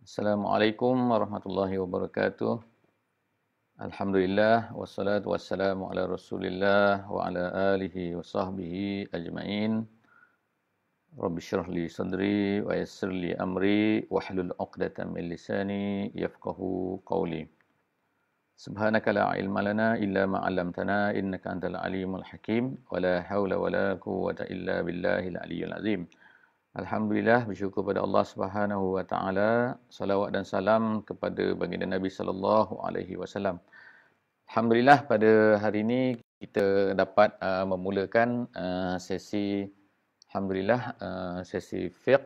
Assalamualaikum warahmatullahi wabarakatuh. Alhamdulillah wassalatu wassalamu ala Rasulillah wa ala alihi wa sahbihi ajma'in. Rabbi shrah li sadri wa yassir li amri wahlul 'uqdatam min lisani yafqahu qawli. Subhanaka la ilma lana illa ma 'allamtana innaka antal alimul hakim wa la haula wa la quwwata illa billahil aliyyil azim. Alhamdulillah, bersyukur pada Allah Subhanahu wa taala. Salawat dan salam kepada baginda Nabi sallallahu alaihi wasallam. Alhamdulillah, pada hari ini kita dapat memulakan sesi sesi fiqh,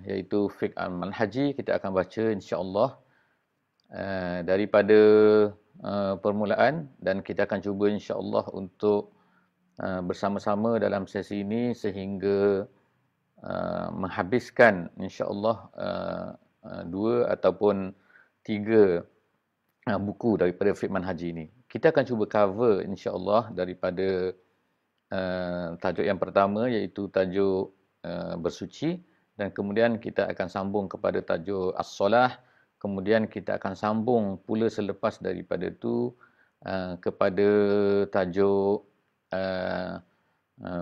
iaitu fiqh al-manhaji. Kita akan baca insya-Allah daripada permulaan, dan kita akan cuba insya-Allah untuk bersama-sama dalam sesi ini sehingga menghabiskan insya-Allah 2 ataupun 3 buku daripada fiqh manhaji ini. Kita akan cuba cover insya-Allah daripada tajuk yang pertama, iaitu tajuk bersuci, dan kemudian kita akan sambung kepada tajuk as-solah, kemudian kita akan sambung pula selepas daripada itu kepada tajuk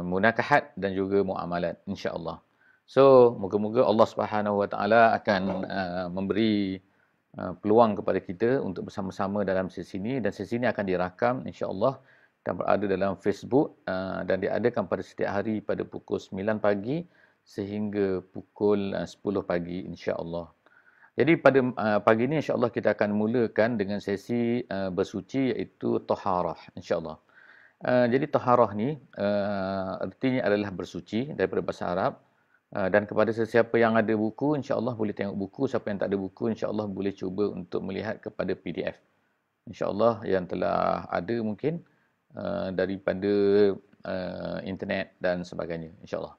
munakahat dan juga muamalat insya-Allah. So, moga-moga Allah Subhanahu Wa Taala akan memberi peluang kepada kita untuk bersama-sama dalam sesi ini, dan sesi ini akan dirakam insya-Allah dan berada dalam Facebook dan diadakan pada setiap hari pada pukul 9 pagi sehingga pukul 10 pagi insya-Allah. Jadi pada pagi ini insya-Allah kita akan mulakan dengan sesi bersuci, iaitu taharah insya-Allah. Jadi taharah ni artinya adalah bersuci daripada bahasa Arab. Dan kepada sesiapa yang ada buku, insya-Allah boleh tengok buku. Siapa yang tak ada buku, insya-Allah boleh cuba untuk melihat kepada PDF. Insya-Allah yang telah ada mungkin daripada internet dan sebagainya, insya-Allah.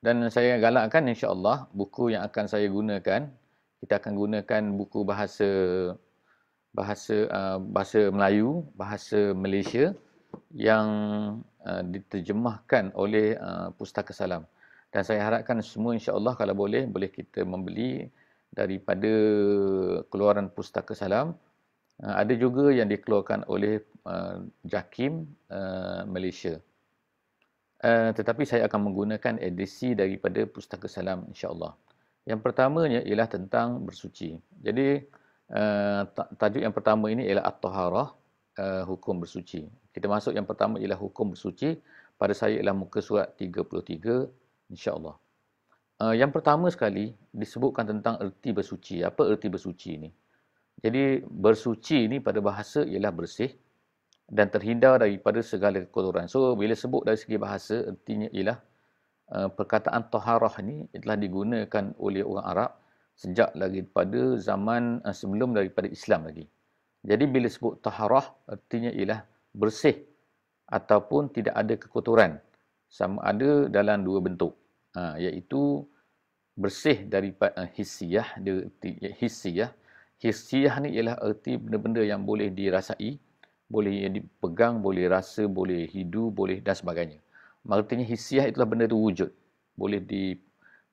Dan saya galakkan insya-Allah buku yang akan saya gunakan, kita akan gunakan buku bahasa Melayu, bahasa Malaysia yang diterjemahkan oleh Pustaka Salam. Dan saya harapkan semua insya-Allah kalau boleh kita membeli daripada keluaran Pustaka Salam. Ada juga yang dikeluarkan oleh JAKIM Malaysia. Tetapi saya akan menggunakan edisi daripada Pustaka Salam insya-Allah. Yang pertamanya ialah tentang bersuci. Jadi tajuk yang pertama ini ialah at-taharah, hukum bersuci. Kita masuk yang pertama ialah hukum bersuci. Pada saya ialah muka surat 33 insya-Allah. Yang pertama sekali disebutkan tentang erti bersuci. Apa erti bersuci ini? Jadi bersuci ini pada bahasa ialah bersih dan terhindar daripada segala kekotoran. So bila sebut dari segi bahasa, ertinya ialah perkataan taharah ini telah digunakan oleh orang Arab sejak lagi pada zaman sebelum daripada Islam lagi. Jadi bila sebut taharah, artinya ialah bersih ataupun tidak ada kekotoran. Sama ada dalam 2 bentuk. Iaitu bersih daripada hissiyah. Hissiyah ni ialah erti benda-benda yang boleh dirasai, boleh dipegang, boleh rasa, boleh hidu, boleh dan sebagainya. Artinya hissiyah itulah benda itu wujud, boleh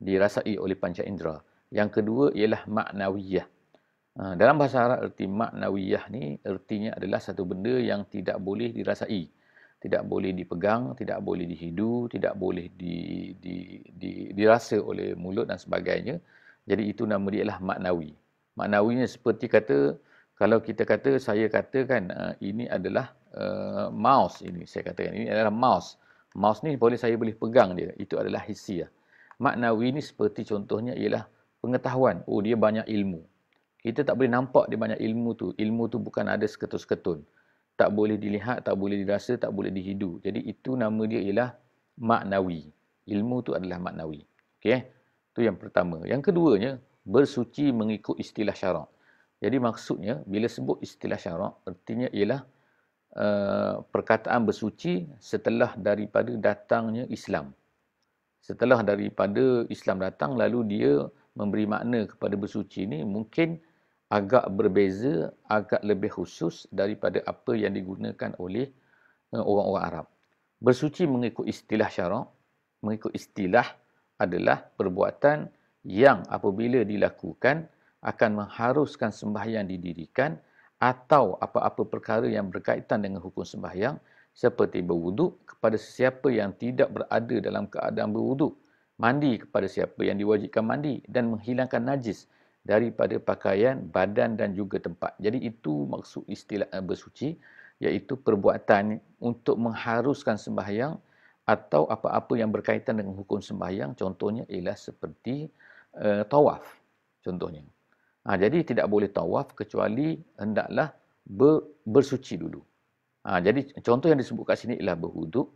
dirasai oleh panca indera. Yang kedua ialah maknawiyah. Dalam bahasa Arab, erti maknawiyah ni ertinya adalah satu benda yang tidak boleh dirasai, tidak boleh dipegang, tidak boleh dihidu, tidak boleh dirasa oleh mulut dan sebagainya. Jadi itu nama dia ialah maknawi. Maknawinya seperti kata, kalau kita kata, saya katakan ini adalah mouse ini. Saya katakan ini adalah mouse. Mouse ni saya boleh pegang dia. Itu adalah hissiyah. Maknawi ni seperti contohnya ialah pengetahuan. Oh, dia banyak ilmu. Kita tak boleh nampak dia banyak ilmu tu. Ilmu tu bukan ada seketun-seketun. Tak boleh dilihat, tak boleh dirasa, tak boleh dihidu. Jadi itu nama dia ialah maknawi. Ilmu tu adalah maknawi. Okey? Itu yang pertama. Yang keduanya, bersuci mengikut istilah syarak. Jadi maksudnya, bila sebut istilah syarak, artinya ialah perkataan bersuci setelah daripada datangnya Islam. Setelah daripada Islam datang, lalu dia memberi makna kepada bersuci ini mungkin agak berbeza, agak lebih khusus daripada apa yang digunakan oleh orang-orang Arab. Bersuci mengikut istilah syarak, mengikut istilah adalah perbuatan yang apabila dilakukan akan mengharuskan sembahyang didirikan atau apa-apa perkara yang berkaitan dengan hukum sembahyang seperti berwuduk kepada sesiapa yang tidak berada dalam keadaan berwuduk, mandi kepada siapa yang diwajibkan mandi dan menghilangkan najis daripada pakaian, badan dan juga tempat. Jadi itu maksud istilah bersuci, iaitu perbuatan untuk mengharuskan sembahyang atau apa-apa yang berkaitan dengan hukum sembahyang. Contohnya ialah seperti tawaf contohnya. Jadi tidak boleh tawaf kecuali hendaklah bersuci dulu. Jadi contoh yang disebut kat sini ialah berwuduk,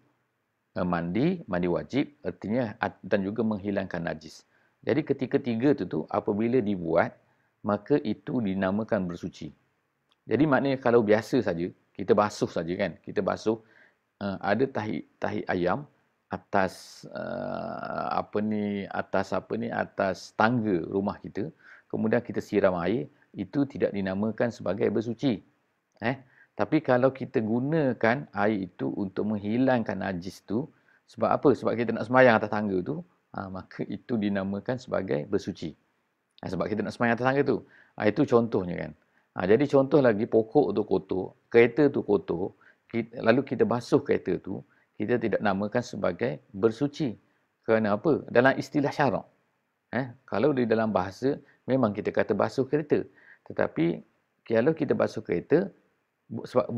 mandi wajib artinya dan juga menghilangkan najis. Jadi ketika-tiga tu apabila dibuat maka itu dinamakan bersuci. Jadi maknanya kalau biasa saja kita basuh saja kan, kita basuh ada tahi ayam atas atas tangga rumah kita, kemudian kita siram air, itu tidak dinamakan sebagai bersuci. Tapi kalau kita gunakan air itu untuk menghilangkan najis tu, sebab apa? Sebab kita nak sembahyang atas tangga tu, maka itu dinamakan sebagai bersuci. Sebab kita nak sembahyang atas tangga tu. Itu contohnya kan. Jadi contoh lagi, pokok tu kotor, kereta tu kotor, lalu kita basuh kereta tu, kita tidak namakan sebagai bersuci. Kerana apa? Dalam istilah syarak. Kalau di dalam bahasa, memang kita kata basuh kereta. Tetapi, kalau kita basuh kereta, sebab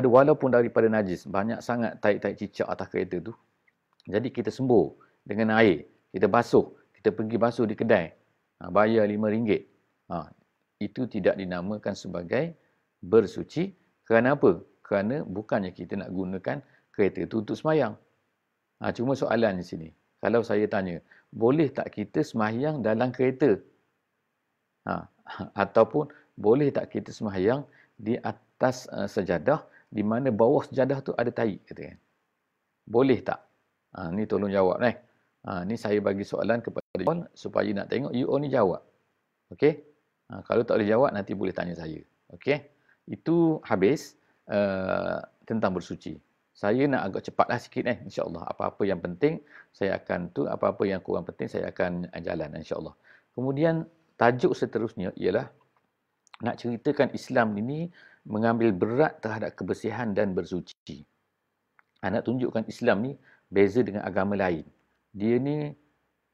walaupun daripada najis, banyak sangat taik-taik cicak atas kereta tu. Jadi kita sembur dengan air, kita basuh, kita pergi basuh di kedai, bayar RM5. Itu tidak dinamakan sebagai bersuci. Kerana apa? Kerana bukannya kita nak gunakan kereta itu untuk sembahyang. Cuma soalan di sini, kalau saya tanya, boleh tak kita sembahyang dalam kereta? Ataupun boleh tak kita sembahyang di atas sejadah di mana bawah sejadah tu ada tahi, kata kan? Boleh tak? Ni tolong jawab ni saya bagi soalan kepada you all supaya nak tengok you all ni jawab. Okey? Kalau tak boleh jawab nanti boleh tanya saya. Okey? Itu habis tentang bersuci. Saya nak agak cepatlah sikit insya-Allah. Apa-apa yang penting saya akan apa-apa yang kurang penting saya akan jalan insya-Allah. Kemudian tajuk seterusnya ialah nak ceritakan Islam ini mengambil berat terhadap kebersihan dan bersuci. Nak tunjukkan Islam ni beza dengan agama lain. Dia ni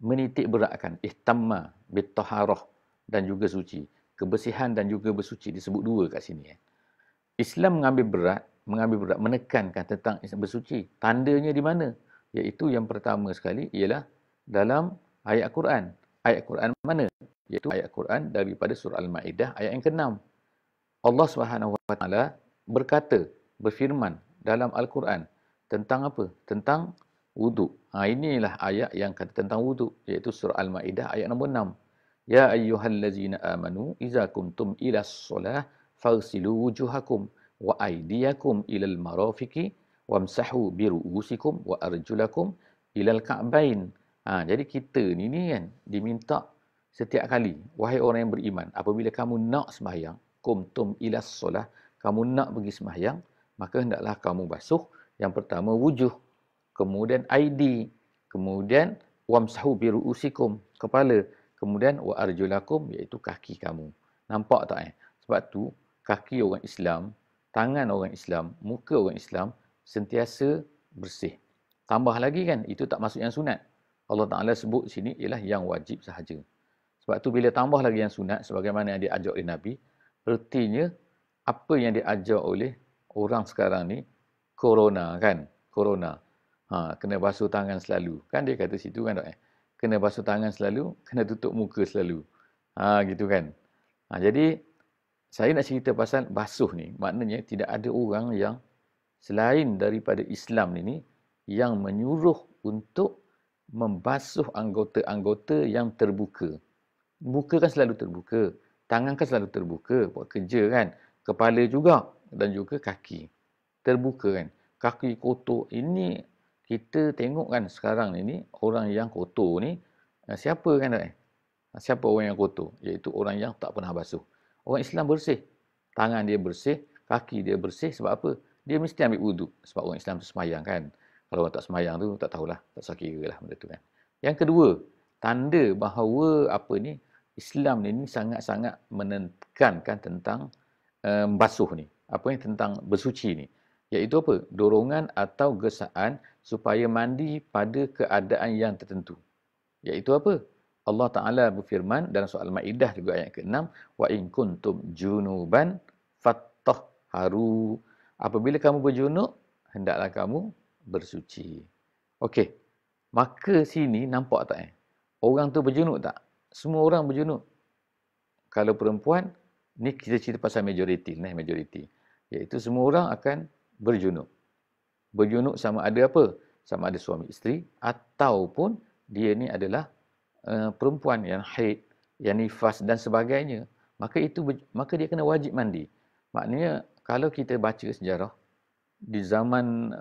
menitik beratkan ihtamma bitaharah dan juga suci. Kebersihan dan juga bersuci disebut dua kat sini. Islam mengambil berat, menekankan tentang bersuci. Tandanya di mana? Iaitu yang pertama sekali ialah dalam ayat Quran. Ayat Quran mana? Iaitu ayat Quran daripada surah Al-Ma'idah ayat yang ke-6. Allah SWT berfirman dalam Al-Quran tentang apa? Tentang wuduk. Inilah ayat yang kata tentang wuduk, iaitu surah Al-Ma'idah ayat nombor 6. Ya ayyuhallazina amanu iza kumtum ila solah farsilu wujuhakum wa aydiyakum ilal marafiqi wamsahu biru'usikum wa arjulakum ilal ka'bain. Jadi kita ni kan diminta setiap kali, wahai orang yang beriman, apabila kamu nak sembahyang, kumtum ila solah, kamu nak pergi sembahyang, maka hendaklah kamu basuh yang pertama wujuh, kemudian aidi, kemudian wamsahu biru'usikum, kepala, kemudian wa arjulakum, iaitu kaki kamu. Nampak tak? Sebab tu kaki orang Islam, tangan orang Islam, muka orang Islam sentiasa bersih. Tambah lagi kan, itu tak masuk yang sunat. Allah Ta'ala sebut sini ialah yang wajib sahaja. Sebab tu bila tambah lagi yang sunat, sebagaimana yang diajar oleh Nabi, artinya apa yang diajar oleh orang sekarang ni, corona kan, corona. Kena basuh tangan selalu. Kan dia kata situ kan, kena basuh tangan selalu, kena tutup muka selalu. Gitu kan. Jadi saya nak cerita pasal basuh ni, maknanya tidak ada orang yang selain daripada Islam ini yang menyuruh untuk membasuh anggota-anggota yang terbuka. Muka kan selalu terbuka, tangan kan selalu terbuka, buat kerja kan, kepala juga dan juga kaki. Terbuka kan. Kaki kotor. Ini kita tengok kan sekarang ini orang yang kotor ni siapa kan? Siapa orang yang kotor? Iaitu orang yang tak pernah basuh. Orang Islam bersih. Tangan dia bersih, kaki dia bersih. Sebab apa? Dia mesti ambil wuduk. Sebab orang Islam tu sembahyang kan. Kalau orang tak sembahyang tu, tak tahulah. Tak usah kira lah benda tu kan. Yang kedua, tanda bahawa Islam ni sangat-sangat menekankan tentang basuh ni. Tentang bersuci ni. Iaitu apa? Dorongan atau gesaan supaya mandi pada keadaan yang tertentu. Iaitu apa? Allah Ta'ala berfirman dalam surah Al-Ma'idah juga ayat ke-6, wa in kuntum junuban fattahharu. Apabila kamu berjunub, hendaklah kamu bersuci. Okey. Maka sini nampak tak orang tu berjunub tak? Semua orang berjunub. Kalau perempuan, ni kita cerita pasal majoriti. Iaitu semua orang akan berjunub. Berjunub sama ada apa? Sama ada suami isteri ataupun dia ni adalah perempuan yang haid, yang nifas dan sebagainya. Maka dia kena wajib mandi. Maknanya kalau kita baca sejarah di zaman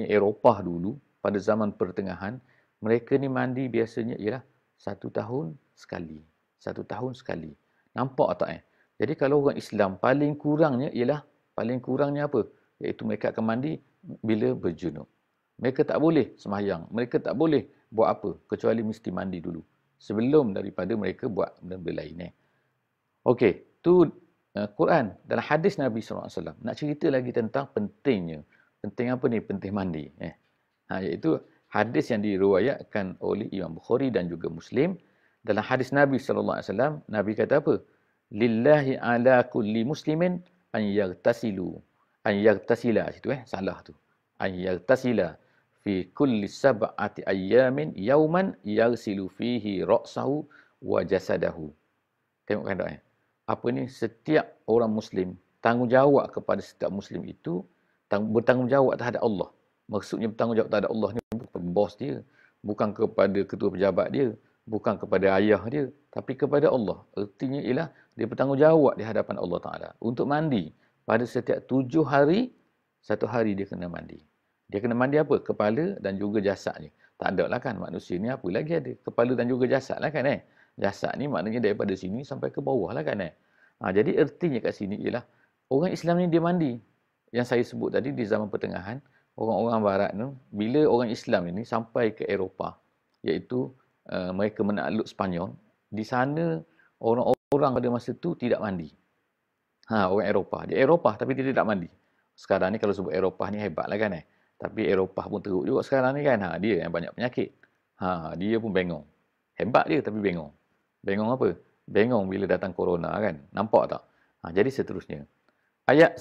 Eropah dulu, pada zaman pertengahan, mereka ni mandi biasanya ialah 1 tahun sekali. 1 tahun sekali. Nampak tak Jadi kalau orang Islam paling kurangnya apa? Iaitu mereka akan mandi bila berjunub. Mereka tak boleh sembahyang. Mereka tak boleh buat apa kecuali mesti mandi dulu. Sebelum daripada mereka buat benda-benda lain. Okey, tu Quran. Dalam hadis Nabi SAW. Nak cerita lagi tentang pentingnya. Penting apa ni? Penting mandi. Iaitu hadis yang diriwayatkan oleh Imam Bukhari dan juga Muslim. Dalam hadis Nabi SAW, Nabi kata apa? Lillahi ala kulli muslimin an yaghtasila. Situ salah tu. An yaghtasila fi kulli sab'ati ayyamin yauman yaghsilu fihi ra'sahu wa jasadahu. Tengok kan tak setiap orang muslim tanggungjawab kepada setiap muslim itu bertanggungjawab terhadap Allah. Maksudnya bertanggungjawab terhadap Allah ni bukan kepada bos dia, bukan kepada ketua pejabat dia, bukan kepada ayah dia, tapi kepada Allah. Artinya ialah dia bertanggungjawab di hadapan Allah Ta'ala untuk mandi. Pada setiap 7 hari, 1 hari dia kena mandi. Dia kena mandi apa? Kepala dan juga jasadnya. Tak ada lah kan manusia ni apa lagi ada? Kepala dan juga jasad lah kan Jasad ni maknanya daripada sini sampai ke bawah lah kan Jadi ertinya kat sini ialah orang Islam ni dia mandi. Yang saya sebut tadi di zaman pertengahan, orang-orang barat tu, bila orang Islam ini sampai ke Eropah, iaitu mereka menakluk Sepanyol, di sana orang-orang pada masa tu tidak mandi. Orang Eropah. Dia Eropah tapi dia tidak mandi. Sekarang ni kalau sebut Eropah ni hebat lah kan Tapi Eropah pun teruk juga sekarang ni kan. Dia yang banyak penyakit. Dia pun bengong. Hebat dia tapi bengong. Bengong apa? Bengong bila datang corona kan. Nampak tak? Jadi seterusnya. Ayat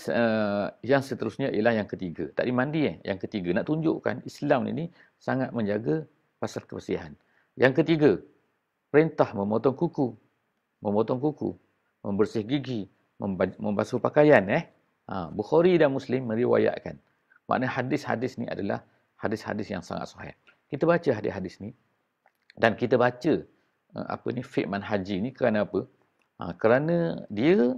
yang seterusnya ialah yang ketiga. Tadi mandi Yang ketiga nak tunjukkan Islam ini sangat menjaga pasal kebersihan. Yang ketiga, perintah memotong kuku. Memotong kuku, membersih gigi, membasuh pakaian Bukhari dan Muslim meriwayatkan. Maknanya hadis-hadis ni adalah hadis-hadis yang sangat sahih. Kita baca hadis-hadis ni dan kita baca fiqh manhaji ni kerana apa? Kerana dia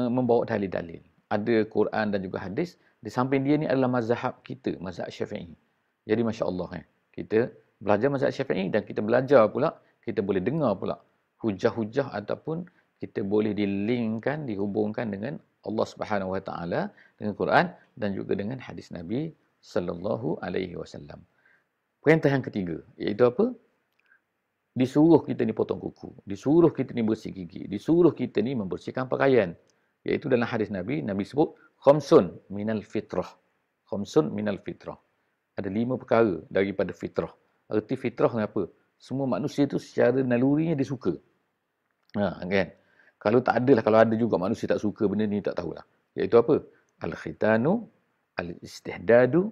membawa dalil-dalil. Ada Quran dan juga hadis. Di samping dia ni adalah mazhab kita, mazhab Syafi'i. Jadi masya-Allah kita belajar mazhab Syafi'i dan kita belajar pula, kita boleh dengar pula hujah-hujah ataupun kita boleh dilinkkan, dihubungkan dengan Allah Subhanahu Wa Taala, dengan Quran dan juga dengan hadis Nabi sallallahu alaihi wasallam. Perintah yang ketiga iaitu apa? Disuruh kita ni potong kuku, disuruh kita ni bersih gigi, disuruh kita ni membersihkan pakaian. Iaitu dalam hadis Nabi sebut khamsun minal fitrah. Khamsun minal fitrah. Ada 5 perkara daripada fitrah. Arti fitrah ni apa? Semua manusia tu secara nalurinya dia suka. Kan? Kalau tak adalah, kalau ada juga manusia tak suka benda ni, tak tahulah. Iaitu apa? Al-khitanu, al-istihdadu,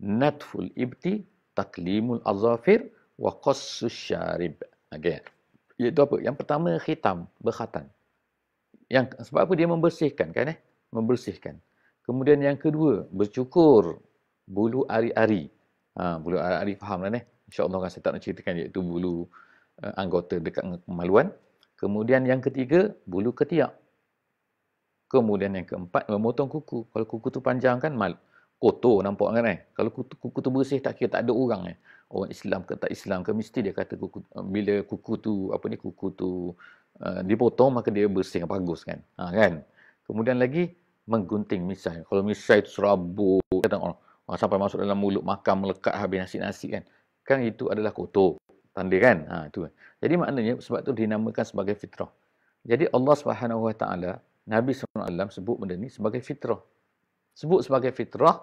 natful ibti, taklimul azafir, wa qassus syarib. Okay. Iaitu apa? Yang pertama khitam, berkhatan. Sebab apa? Dia membersihkan kan Membersihkan. Kemudian yang kedua, bercukur bulu ari-ari. Bulu ari-ari faham lah InsyaAllah saya tak nak ceritakan iaitu bulu anggota dekat kemaluan. Kemudian yang ketiga, bulu ketiak. Kemudian yang keempat, memotong kuku. Kalau kuku tu panjang kan, kotor nampak kan Kalau kuku tu bersih, tak kira tak ada orang Orang Islam ke tak Islam ke, mesti dia kata bila kuku tu dipotong, maka dia bersih, bagus kan. Kan? Kemudian lagi, menggunting misai. Kalau misai tu serabut, kata orang sampai masuk dalam mulut, makan melekat habis nasi-nasi kan. Kan itu adalah kotor. Tanda kan? Itu. Jadi maknanya sebab tu dinamakan sebagai fitrah. Jadi Allah Subhanahu Wa Taala, Nabi SAW sebut benda ni sebagai fitrah. Sebut sebagai fitrah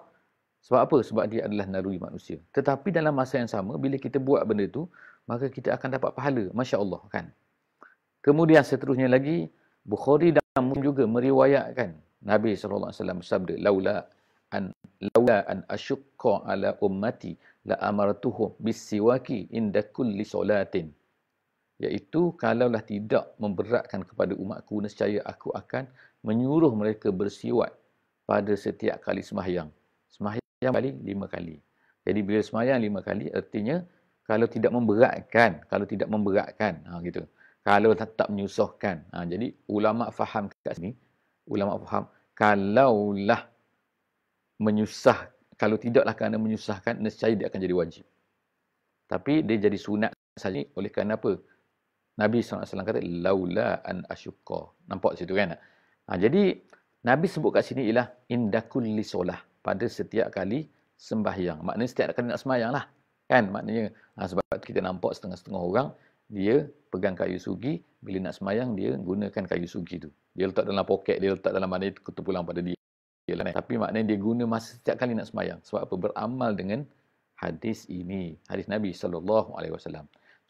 sebab apa? Sebab dia adalah naluri manusia. Tetapi dalam masa yang sama, bila kita buat benda tu, maka kita akan dapat pahala. Masya Allah kan? Kemudian seterusnya lagi, Bukhari dan Muslim juga meriwayatkan Nabi SAW bersabda, laula an asyukka ala ummati la amartuhum bisiwaki inda kulli solatin. Iaitu, kalaulah tidak memberatkan kepada umatku, nescaya aku akan menyuruh mereka bersiwak pada setiap kali sembahyang. Sembahyang kali 5 kali. Jadi bila sembahyang 5 kali, artinya kalau tidak memberatkan, gitu. Kalau tak menyusahkan. Jadi ulama faham kat sini, ulama faham kalaulah menyusah, kalau tidaklah kerana menyusahkan, nescaya dia akan jadi wajib. Tapi dia jadi sunat saja oleh kerana apa? Nabi SAW kata, laula an asyukka. Nampak situ kan? Jadi, Nabi sebut kat sini ialah inda kulli solah. Pada setiap kali sembahyang. Maknanya setiap kali nak sembahyang lah. Kan? Maknanya, sebab kita nampak setengah-setengah orang, dia pegang kayu sugi, bila nak sembahyang, dia gunakan kayu sugi tu. Dia letak dalam poket, dia letak dalam mana itu terpulang pada dia. Tapi maknanya dia guna masa setiap kali nak sembahyang. Sebab apa? Beramal dengan hadis ini. Hadis Nabi SAW.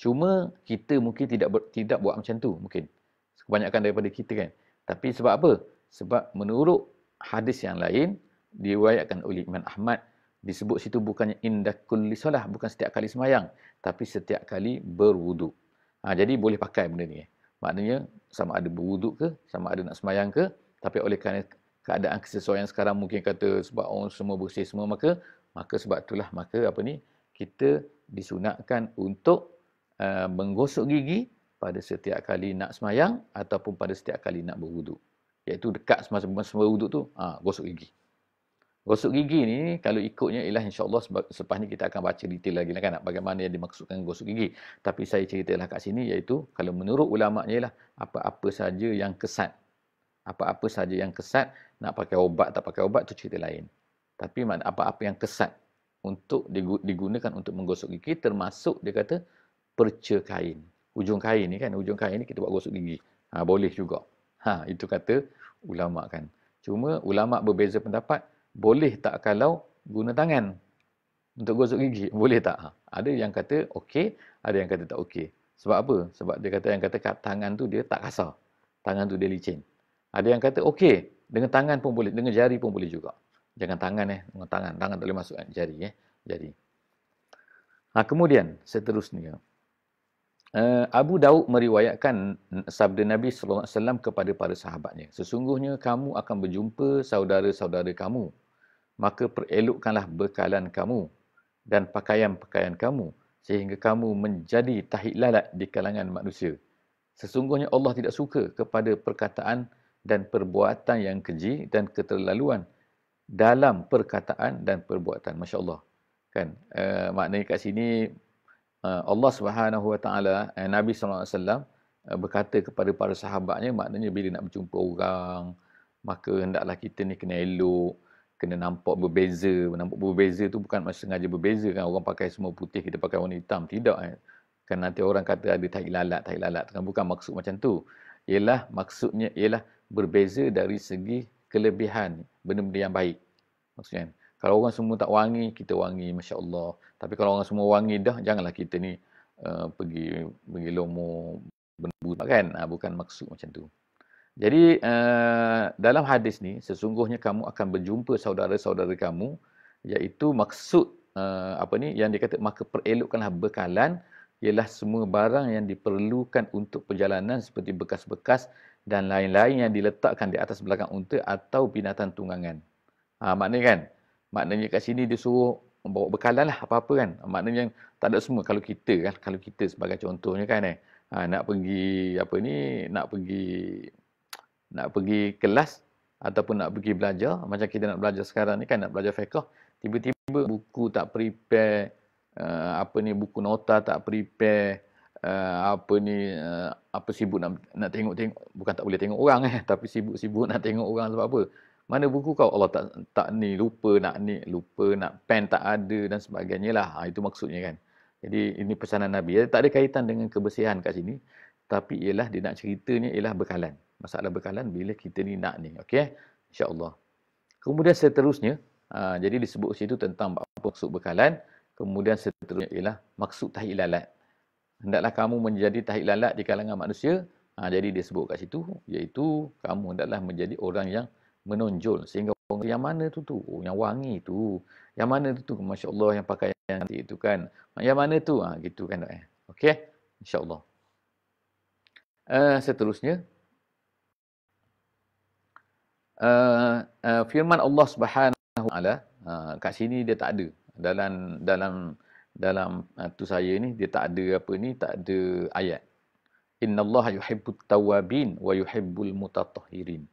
Cuma kita mungkin tidak buat macam tu mungkin. Kebanyakan daripada kita kan. Tapi sebab apa? Sebab menurut hadis yang lain diriwayatkan oleh Imam Ahmad, disebut situ bukannya inda kulli solah, bukan setiap kali sembahyang, tapi setiap kali berwuduk. Jadi boleh pakai benda ni. Maknanya sama ada berwuduk ke, sama ada nak sembahyang ke, tapi oleh kerana keadaan kesesuaian sekarang mungkin kata sebab orang semua bersih semua, maka sebab itulah kita disunatkan untuk menggosok gigi pada setiap kali nak sembahyang ataupun pada setiap kali nak berwuduk. Iaitu dekat semasa berwuduk tu, gosok gigi. Gosok gigi ni kalau ikutnya ialah insya-Allah selepas ni kita akan baca detail lagi kan bagaimana yang dimaksudkan gosok gigi. Tapi saya ceritalah kat sini iaitu kalau menurut ulama-nya ialah apa-apa saja yang kesat. Apa-apa saja yang kesat, nak pakai ubat tak pakai ubat tu cerita lain. Tapi apa-apa yang kesat untuk digunakan untuk menggosok gigi, termasuk dia kata perca kain. Hujung kain ni kita buat gosok gigi. Boleh juga. Itu kata ulama kan. Cuma ulama berbeza pendapat, boleh tak kalau guna tangan untuk gosok gigi? Boleh tak? Ada yang kata okey, ada yang kata tak okey. Sebab apa? Sebab dia kata yang kata tangan tu dia tak kasar. Tangan tu dia licin. Ada yang kata okey, dengan tangan pun boleh, dengan jari pun boleh juga. Jangan tangan dengan tangan tak boleh masuk jari jari. Kemudian seterusnya Abu Daud meriwayatkan sabda Nabi SAW kepada para sahabatnya. Sesungguhnya kamu akan berjumpa saudara-saudara kamu. Maka perelokkanlah bekalan kamu dan pakaian-pakaian kamu sehingga kamu menjadi tahik lalat di kalangan manusia. Sesungguhnya Allah tidak suka kepada perkataan dan perbuatan yang keji dan keterlaluan dalam perkataan dan perbuatan. Masya Allah. Kan? Maknanya kat sini Allah Subhanahu Wa Taala, Nabi SAW berkata kepada para sahabatnya, maknanya bila nak berjumpa orang, maka hendaklah kita ni kena elok, kena nampak berbeza. Nampak berbeza tu bukan sengaja berbeza kan, orang pakai semua putih, kita pakai warna hitam. Tidak. Kan nanti orang kata ada tahik lalat. Kan bukan maksud macam tu. Maksudnya ialah berbeza dari segi kelebihan, benda-benda yang baik. Maksudnya kalau orang semua tak wangi, kita wangi, Masya Allah. Tapi kalau orang semua wangi dah, janganlah kita ni pergi lomo berbu kan. Bukan maksud macam tu. Jadi dalam hadis ni, sesungguhnya kamu akan berjumpa saudara-saudara kamu, iaitu maksud yang dikata, maka perelokkanlah bekalan, ialah semua barang yang diperlukan untuk perjalanan seperti bekas-bekas dan lain-lain yang diletakkan di atas belakang unta atau binatang tunggangan. Maknanya kan, maknanya kat sini dia suruh membawa bekalan lah apa-apa kan. Maknanya tak ada semua. Kalau kita sebagai contohnya kan nak pergi nak pergi kelas ataupun nak pergi belajar, macam kita nak belajar sekarang ni kan, nak belajar fiqh, tiba-tiba buku tak prepare, buku nota tak prepare, sibuk nak tengok-tengok, bukan tak boleh tengok orang tapi sibuk nak tengok orang sebab apa? Mana buku kau? Allah tak lupa nak pen tak ada dan sebagainya lah. Itu maksudnya kan. Jadi ini pesanan Nabi. Dia tak ada kaitan dengan kebersihan kat sini. Tapi ialah dia nak ceritanya ialah bekalan. Masalah bekalan bila kita ni nak ni. Okey? InsyaAllah. Kemudian seterusnya, jadi disebut situ tentang apa maksud bekalan. Kemudian seterusnya ialah maksud tahi lalat. Hendaklah kamu menjadi tahi lalat di kalangan manusia. Jadi dia sebut kat situ, iaitu kamu hendaklah menjadi orang yang menonjol. Sehingga orang yang mana tu? Oh, yang wangi tu. Yang mana tu? Masya Allah yang pakai yang cantik tu kan. Yang mana tu? Gitu kan. Okey? InsyaAllah. Seterusnya, firman Allah Subhanahu Wa Taala kat sini dia tak ada dalam tu saya ni dia tak ada tak ada ayat. Innallaha yuhibbut tawwabin wa yuhibbul mutatahhirin.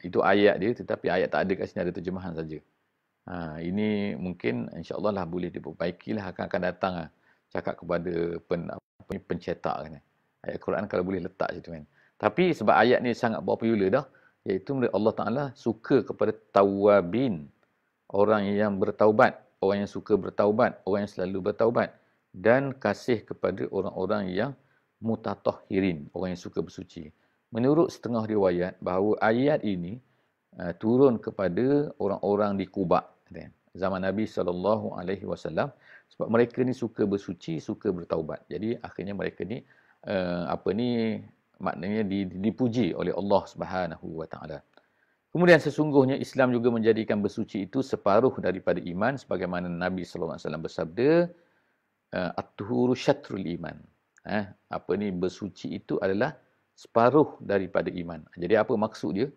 Itu ayat dia, tetapi ayat tak ada kat sini, ada terjemahan saja. Ini mungkin insya-Allah lah boleh diperbaikilah akan datang cakap kepada pencetak kan. Ayat Quran kalau boleh letak situ kan. Tapi sebab ayat ni sangat popular dah, iaitu Allah Taala suka kepada tawabin, orang yang bertaubat, orang yang suka bertaubat, orang yang selalu bertaubat, dan kasih kepada orang-orang yang mutatahhirin, orang yang suka bersuci. Menurut setengah riwayat bahawa ayat ini turun kepada orang-orang di Quba zaman Nabi SAW, sebab mereka ni suka bersuci, suka bertaubat. Jadi akhirnya mereka ni maknanya dipuji oleh Allah Subhanahu Wa Taala. Kemudian sesungguhnya Islam juga menjadikan bersuci itu separuh daripada iman, sebagaimana Nabi SAW bersabda, at-tuhuru syatrul iman. Bersuci itu adalah separuh daripada iman. Jadi apa maksud dia?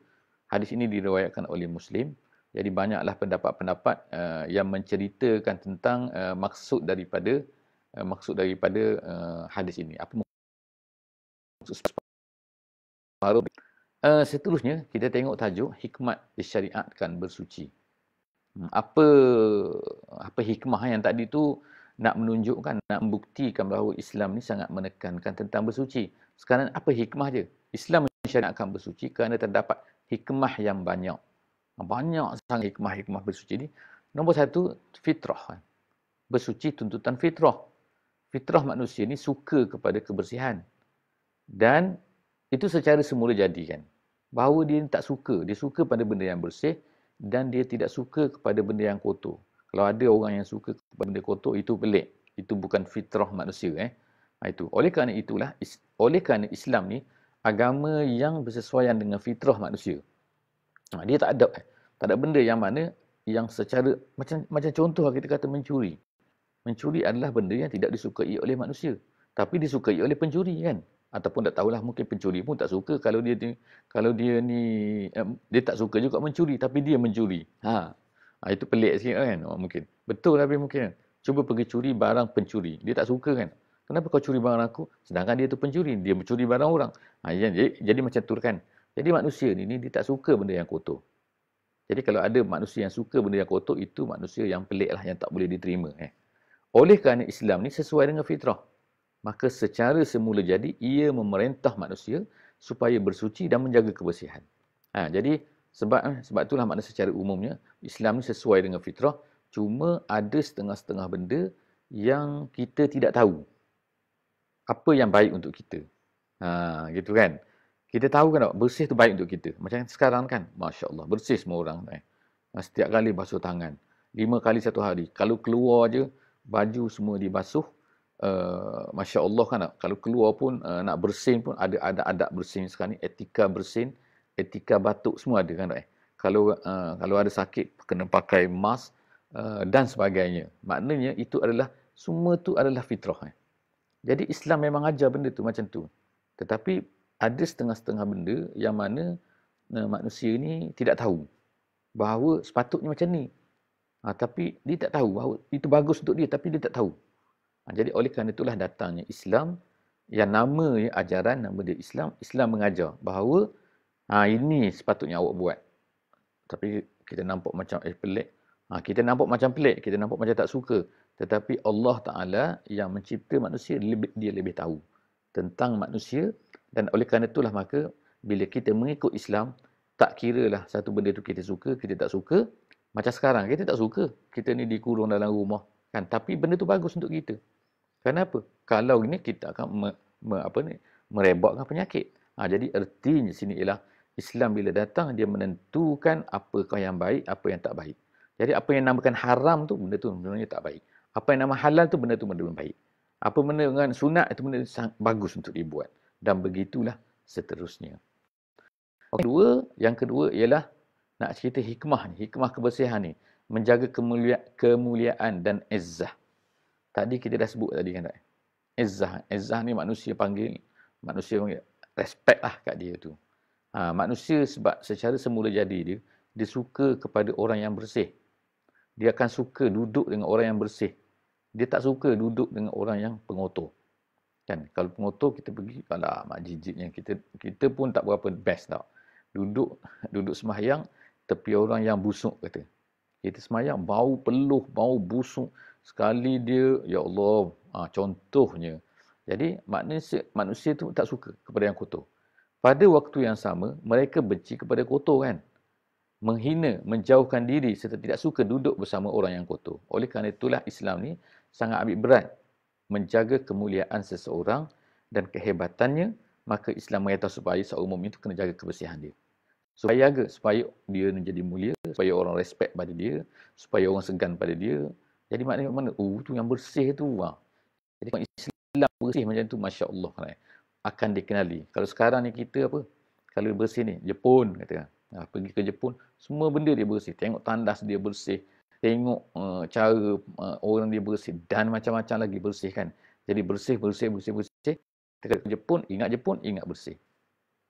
Hadis ini diriwayatkan oleh Muslim. Jadi banyaklah pendapat-pendapat yang menceritakan tentang maksud daripada hadis ini. Apa maksud separuh? Seterusnya kita tengok tajuk hikmat disyariatkan bersuci. Apa hikmah yang tadi tu nak menunjukkan, nak membuktikan bahawa Islam ni sangat menekankan tentang bersuci. Sekarang apa hikmah dia? Islam mensyariatkan bersuci kerana terdapat hikmah yang banyak. Banyak sangat hikmah-hikmah bersuci ni. Nombor satu, fitrah. Bersuci tuntutan fitrah. Fitrah manusia ni suka kepada kebersihan. Dan itu secara semula jadi kan. Bahawa dia tak suka. Dia suka pada benda yang bersih dan dia tidak suka kepada benda yang kotor. Kalau ada orang yang suka kepada benda kotor, itu pelik. Itu bukan fitrah manusia. Itu. Oleh kerana Islam ni agama yang bersesuaian dengan fitrah manusia. Dia tak ada benda yang mana yang secara macam contoh kita kata mencuri. Mencuri adalah benda yang tidak disukai oleh manusia, tapi disukai oleh pencuri kan. Ataupun tak tahulah, mungkin pencuri pun tak suka kalau dia tak suka juga mencuri tapi dia mencuri. Itu pelik sikit kan. Mungkin betul tapi mungkin cuba pergi curi barang pencuri, dia tak suka kan. Kenapa kau curi barang aku sedangkan dia tu pencuri, dia mencuri barang orang. Jadi macam tu kan. Jadi manusia ni dia tak suka benda yang kotor. Jadi kalau ada manusia yang suka benda yang kotor, itu manusia yang pelik lah, yang tak boleh diterima. Oleh kerana Islam ni sesuai dengan fitrah, maka secara semula jadi ia memerintah manusia supaya bersuci dan menjaga kebersihan. Jadi sebab itulah makna secara umumnya Islam ni sesuai dengan fitrah, cuma ada setengah-setengah benda yang kita tidak tahu apa yang baik untuk kita. Gitu kan. Kita tahu kan bersih tu baik untuk kita. Macam sekarang kan, Masya Allah, bersih semua orang. Setiap kali basuh tangan. 5 kali satu hari. Kalau keluar je, baju semua dibasuh. Masya Allah kan. Kalau keluar pun, nak bersin pun, ada adab bersin sekarang ni. Etika bersin, etika batuk, semua ada kan. Kalau ada sakit, kena pakai mask dan sebagainya. Maknanya itu adalah, semua tu adalah fitrah. Jadi Islam memang ajar benda tu macam tu. Tetapi ada setengah-setengah benda yang mana manusia ni tidak tahu bahawa sepatutnya macam ni. Tapi dia tak tahu bahawa itu bagus untuk dia, tapi dia tak tahu. Jadi oleh kerana itulah datangnya Islam, yang nama ajaran, nama dia Islam. Islam mengajar bahawa ini sepatutnya awak buat. Tapi kita nampak macam pelik. Kita nampak macam pelik, kita nampak macam tak suka. Tetapi Allah Ta'ala yang mencipta manusia, dia lebih tahu tentang manusia. Dan oleh kerana itulah maka bila kita mengikut Islam, tak kiralah satu benda tu kita suka, kita tak suka. Macam sekarang, kita tak suka. Kita ni dikurung dalam rumah. Kan? Tapi benda tu bagus untuk kita. Kenapa? Kalau ini kita akan merebakkan penyakit. Jadi ertinya sini ialah Islam bila datang dia menentukan apakah yang baik, apa yang tak baik. Jadi apa yang namakan haram tu benda tu sebenarnya tak baik. Apa yang nama halal tu benda tu benda yang baik. Apa benda dengan sunat itu benda sangat bagus untuk dibuat. Dan begitulah seterusnya. Yang kedua ialah nak cerita hikmah ni, hikmah kebersihan ni, menjaga kemuliaan dan izzah. Tadi kita dah sebut tadi kan tak? Izzah. Izzah ni manusia panggil respect lah kat dia tu. Manusia sebab secara semula jadi dia suka kepada orang yang bersih. Dia akan suka duduk dengan orang yang bersih. Dia tak suka duduk dengan orang yang pengotor. Kan? Kalau pengotor kita pergi, alah mak jijiknya kita pun tak berapa best tau. Duduk sembahyang tepi orang yang busuk kata. Kita sembahyang bau peluh, bau busuk. Sekali dia, ya Allah, contohnya. Jadi manusia tu tak suka kepada yang kotor. Pada waktu yang sama, mereka benci kepada kotor kan. Menghina, menjauhkan diri serta tidak suka duduk bersama orang yang kotor. Oleh kerana itulah Islam ni sangat ambil berat menjaga kemuliaan seseorang dan kehebatannya, maka Islam mengatakan supaya seorang mukmin itu kena jaga kebersihan dia. Supaya dia menjadi mulia, supaya orang respect pada dia, supaya orang segan pada dia. Jadi maknanya mana? Tu yang bersih tu. Jadi kalau Islam bersih macam tu, Masya Allah. Akan dikenali. Kalau sekarang ni kita apa? Kalau bersih ni, Jepun kata. Pergi ke Jepun, semua benda dia bersih. Tengok tandas dia bersih. Tengok cara orang dia bersih. Dan macam-macam lagi bersih kan. Jadi bersih. Kita ke Jepun, ingat bersih.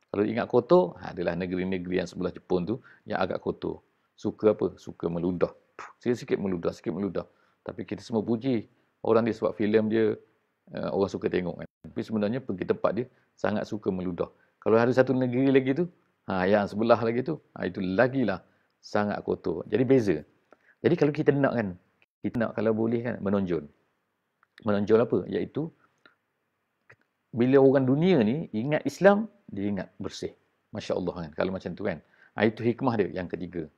Kalau ingat kotor, adalah negeri-negeri yang sebelah Jepun tu yang agak kotor. Suka apa? Suka meludah. Sikit-sikit meludah. Tapi kita semua puji orang dia sebab filem dia orang suka tengok kan. Tapi sebenarnya pergi tempat dia sangat suka meludah. Kalau ada satu negeri lagi tu, yang sebelah lagi tu, itu lagilah sangat kotor. Jadi beza. Jadi kalau kita nak kalau boleh kan menonjol. Menonjol apa? Iaitu bila orang dunia ni ingat Islam, dia ingat bersih. Masya Allah kan. Kalau macam tu kan. Itu hikmah dia yang ketiga.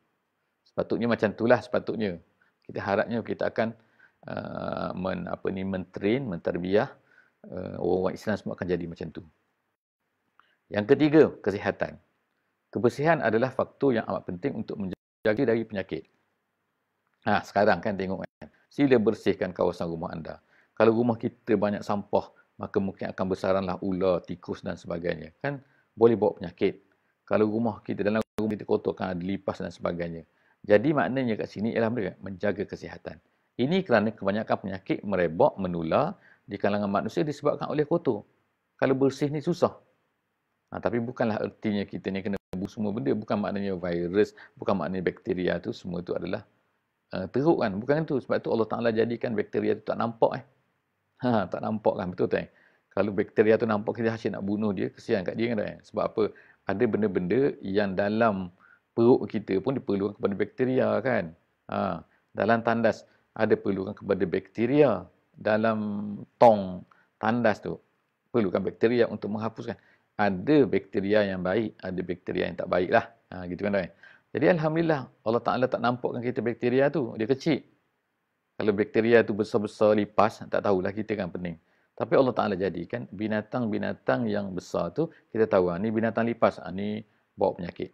Sepatutnya macam itulah sepatutnya. Kita harapnya kita akan mentarbiah orang-orang Islam semua akan jadi macam tu. Yang ketiga, kesihatan. Kebersihan adalah faktor yang amat penting untuk menjaga dari penyakit. Sekarang kan tengok kan. Sila bersihkan kawasan rumah anda. Kalau rumah kita banyak sampah, maka mungkin akan bersaranglah ular, tikus dan sebagainya. Kan boleh bawa penyakit. Kalau dalam rumah kita kotor, kan ada lipas dan sebagainya. Jadi maknanya kat sini ialah menjaga kesihatan. Ini kerana kebanyakan penyakit merebak, menular di kalangan manusia disebabkan oleh kotor. Kalau bersih ni susah. Tapi bukanlah ertinya kita ni kena bunuh semua benda. Bukan maknanya virus, bukan maknanya bakteria tu, semua tu adalah teruk kan. Bukan itu. Sebab tu Allah Ta'ala jadikan bakteria tu tak nampak. Tak nampak kan. Betul tak? Kalau bakteria tu nampak, kita asyik nak bunuh dia, kesian kat dia kan. Sebab apa? Ada benda-benda yang dalam perut kita pun diperlukan kepada bakteria kan. Dalam tandas ada perlukan kepada bakteria. Dalam tong tandas tu perlukan bakteria untuk menghapuskan. Ada bakteria yang baik, ada bakteria yang tak baik lah. Gitu kan. Jadi Alhamdulillah Allah Ta'ala tak nampakkan kita bakteria tu. Dia kecil. Kalau bakteria tu besar-besar lipas, tak tahulah kita kan pening. Tapi Allah Ta'ala jadikan binatang-binatang yang besar tu, kita tahu ni binatang lipas, ni bawa penyakit.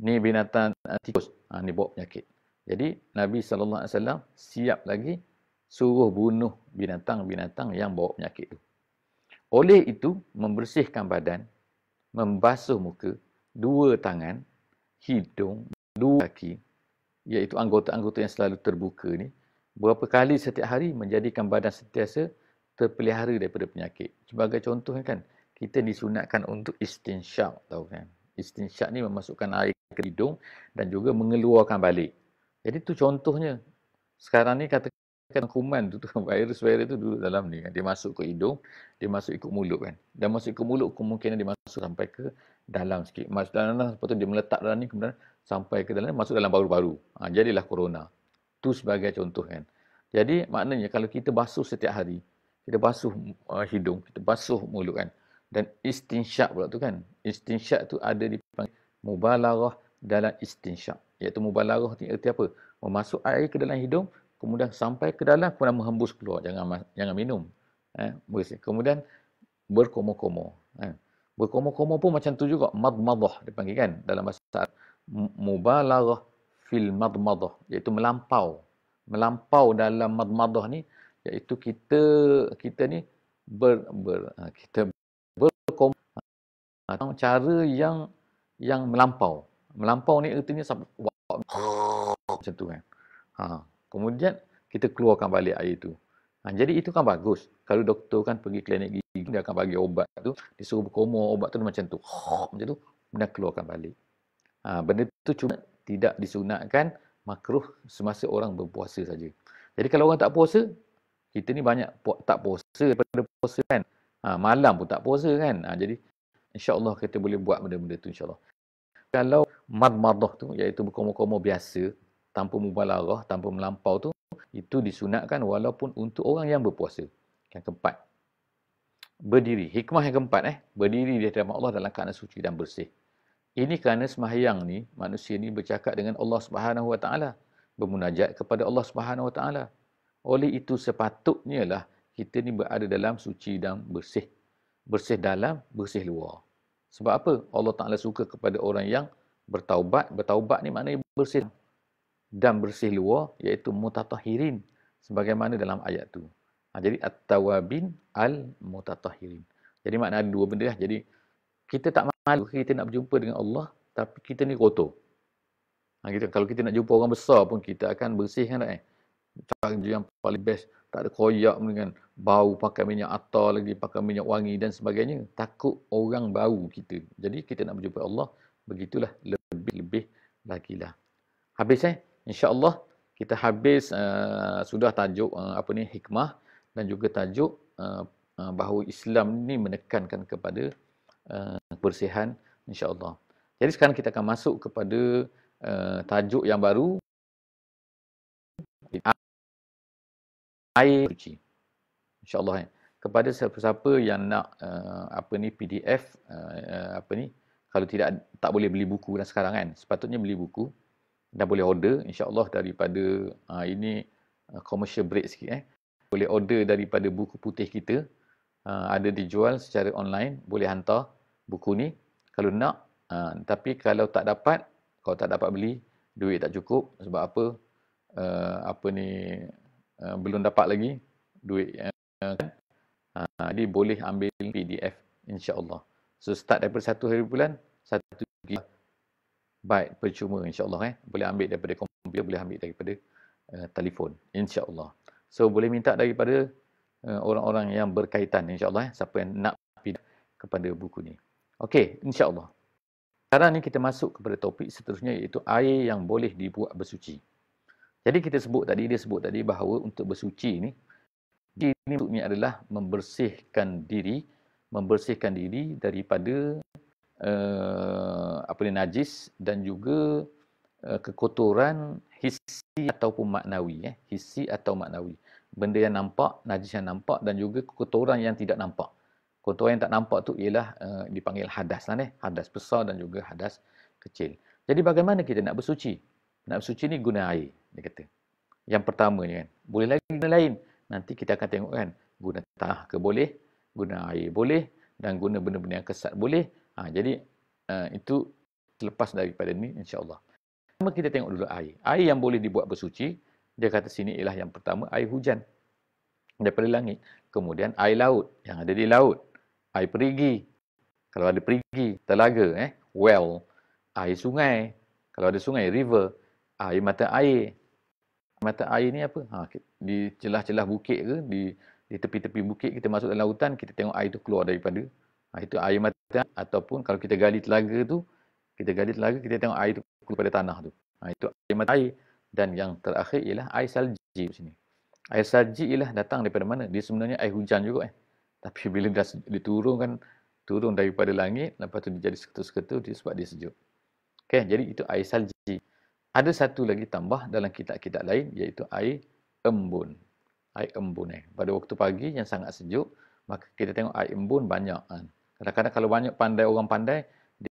Ni binatang tikus, ni bawa penyakit. Jadi Nabi SAW siap lagi suruh bunuh binatang-binatang yang bawa penyakit tu. Oleh itu, membersihkan badan, membasuh muka, 2 tangan, hidung, 2 kaki, iaitu anggota-anggota yang selalu terbuka ni, berapa kali setiap hari menjadikan badan sentiasa terpelihara daripada penyakit. Sebagai contoh kan, kita disunatkan untuk istinsyak, tahu kan? Istinsyak ni memasukkan air ke hidung dan juga mengeluarkan balik. Jadi tu contohnya. Sekarang ni katakan kuman tu virus tu duduk dalam ni kan. Dia masuk ke hidung, dia masuk ikut mulut kan. Dan masuk ikut mulut kemungkinan dia masuk sampai ke dalam sikit. Masuk dalam, lepas tu dia meletak dalam ni, kemudian sampai ke dalam, masuk dalam paru-paru. Jadilah corona. Tu sebagai contoh kan. Jadi maknanya kalau kita basuh setiap hari, kita basuh hidung, kita basuh mulut kan. Dan istinsyak pula tu kan. Istinsyak tu ada dipanggil mubalarah dalam istinsyak. Iaitu mubalarah ni erti apa? Memasuk air ke dalam hidung, kemudian sampai ke dalam, kemudian menghembus keluar. Jangan minum. Bersih. Kemudian berkomo-komo. Berkomo-komo pun macam tu juga, madmadah dipanggil kan dalam bahasa Arab. Mubalaghah fil madmadah, iaitu melampau. Melampau dalam madmadah ni iaitu kita ni kita berkomo atau cara yang melampau. Melampau ni artinya sampai macam tu kan. Kemudian kita keluarkan balik air tu. Jadi itu kan bagus. Kalau doktor kan pergi klinik gigi, dia akan bagi obat tu, disuruh berkomor, obat tu macam tu. Macam tu, kemudian keluarkan balik. Benda tu cuma tidak disunatkan, makruh semasa orang berpuasa saja. Jadi kalau orang tak puasa, kita ni banyak tak puasa daripada puasa kan. Malam pun tak puasa kan. Jadi insya-Allah kita boleh buat benda-benda tu insya-Allah. Kalau madmadah tu iaitu berkomor-komor biasa, tanpa mubalaghah, tanpa melampau tu, itu disunatkan walaupun untuk orang yang berpuasa. Yang keempat, berdiri. Hikmah yang keempat, berdiri di hadapan Allah dalam keadaan suci dan bersih. Ini kerana sembahyang ni, manusia ni bercakap dengan Allah Subhanahu Wa Taala, bermunajat kepada Allah Subhanahu Wa Taala. Oleh itu sepatutnya lah kita ni berada dalam suci dan bersih. Bersih dalam, bersih luar. Sebab apa? Allah Ta'ala suka kepada orang yang bertaubat. Bertaubat ni maknanya bersih. Dan bersih luar, iaitu mutatahhirin. Sebagaimana dalam ayat tu. Jadi, at-tawabin al-mutatahhirin. Jadi, makna ada dua benda lah. Jadi, kita tak malu kita nak berjumpa dengan Allah, tapi kita ni kotor. Kalau kita nak jumpa orang besar pun, kita akan bersihkan tak? Cara yang paling best. Tak ada koyak dengan bau, pakai minyak atar lagi, pakai minyak wangi dan sebagainya. Takut orang bau kita. Jadi kita nak berjumpa Allah, begitulah lebih-lebih lagi lah. Habis InsyaAllah kita habis sudah tajuk hikmah dan juga tajuk bahawa Islam ni menekankan kepada kebersihan insyaAllah. Jadi sekarang kita akan masuk kepada tajuk yang baru, air suci. InsyaAllah kepada siapa-siapa yang nak PDF kalau tak boleh beli buku dah sekarang kan, sepatutnya beli buku dan boleh order insyaAllah daripada ini commercial break sikit boleh order daripada buku putih kita, ada dijual secara online, boleh hantar buku ni kalau nak, tapi kalau tak dapat beli, duit tak cukup sebab belum dapat lagi duit jadi boleh ambil PDF insya-Allah. So start daripada 1 hari bulan 1 byte percuma insya-Allah boleh ambil daripada komputer, boleh ambil daripada telefon insya-Allah. So boleh minta daripada orang-orang yang berkaitan insya-Allah siapa yang nak PDF kepada buku ni. Okey, insya-Allah. Sekarang ni kita masuk kepada topik seterusnya iaitu air yang boleh dibuat bersuci. Jadi dia sebut tadi bahawa untuk bersuci ni maksudnya adalah membersihkan diri daripada najis dan juga kekotoran hissi ataupun maknawi. Hissi atau maknawi. Benda yang nampak, najis yang nampak dan juga kekotoran yang tidak nampak. Kotoran yang tak nampak tu ialah dipanggil hadas lah hadas besar dan juga hadas kecil. Jadi bagaimana kita nak bersuci? Nak bersuci ni guna air, dia kata. Yang pertama ni kan. Boleh lagi guna lain. Nanti kita akan tengok kan. Guna tanah ke boleh, guna air boleh, dan guna benda-benda yang kesat boleh. Jadi itu selepas daripada ni insya-Allah. Pertama kita tengok dulu air. Air yang boleh dibuat bersuci, dia kata sini ialah yang pertama air hujan daripada langit. Kemudian air laut yang ada di laut. Air perigi. Kalau ada perigi, telaga, well. Air sungai. Kalau ada sungai, river. Air mata air. Mata air ni apa? Di celah-celah bukit ke, di tepi-tepi bukit kita masuk dalam hutan, kita tengok air tu keluar daripada. Itu air mata, ataupun kalau kita gali telaga tu, kita tengok air tu keluar daripada tanah tu. Itu air mata air. Dan yang terakhir ialah air salji di sini. Air salji ialah datang daripada mana? Dia sebenarnya air hujan juga Tapi bila dah turun daripada langit, lepas tu dia jadi seketul-seketul sebab dia sejuk. Okey, jadi itu air salji. Ada satu lagi tambah dalam kitab-kitab lain iaitu air embun. Air embun pada waktu pagi yang sangat sejuk, maka kita tengok air embun banyak Kadang-kadang kalau banyak orang pandai,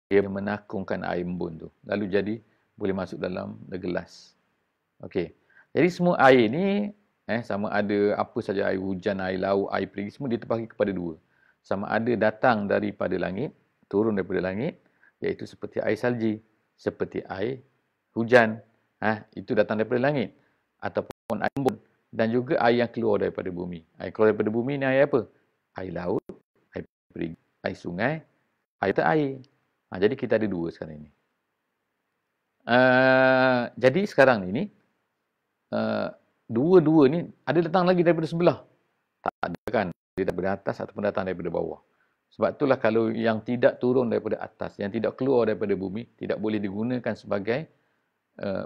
dia menakungkan air embun tu. Lalu jadi boleh masuk dalam gelas. Okey. Jadi semua air ni sama ada apa saja, air hujan, air laut, air perigi, semua dia terbahagi kepada dua. Sama ada datang daripada langit, turun daripada langit, iaitu seperti air salji, seperti air hujan. Itu datang daripada langit. Ataupun air embun. Dan juga air yang keluar daripada bumi. Air keluar daripada bumi ni air apa? Air laut, air perigi, air sungai, air tak air. Jadi kita ada dua sekarang ini. Jadi sekarang ini, dua-dua ni ada datang lagi daripada sebelah. Tak ada kan? Dia daripada atas ataupun datang daripada bawah. Sebab itulah kalau yang tidak turun daripada atas, yang tidak keluar daripada bumi, tidak boleh digunakan sebagai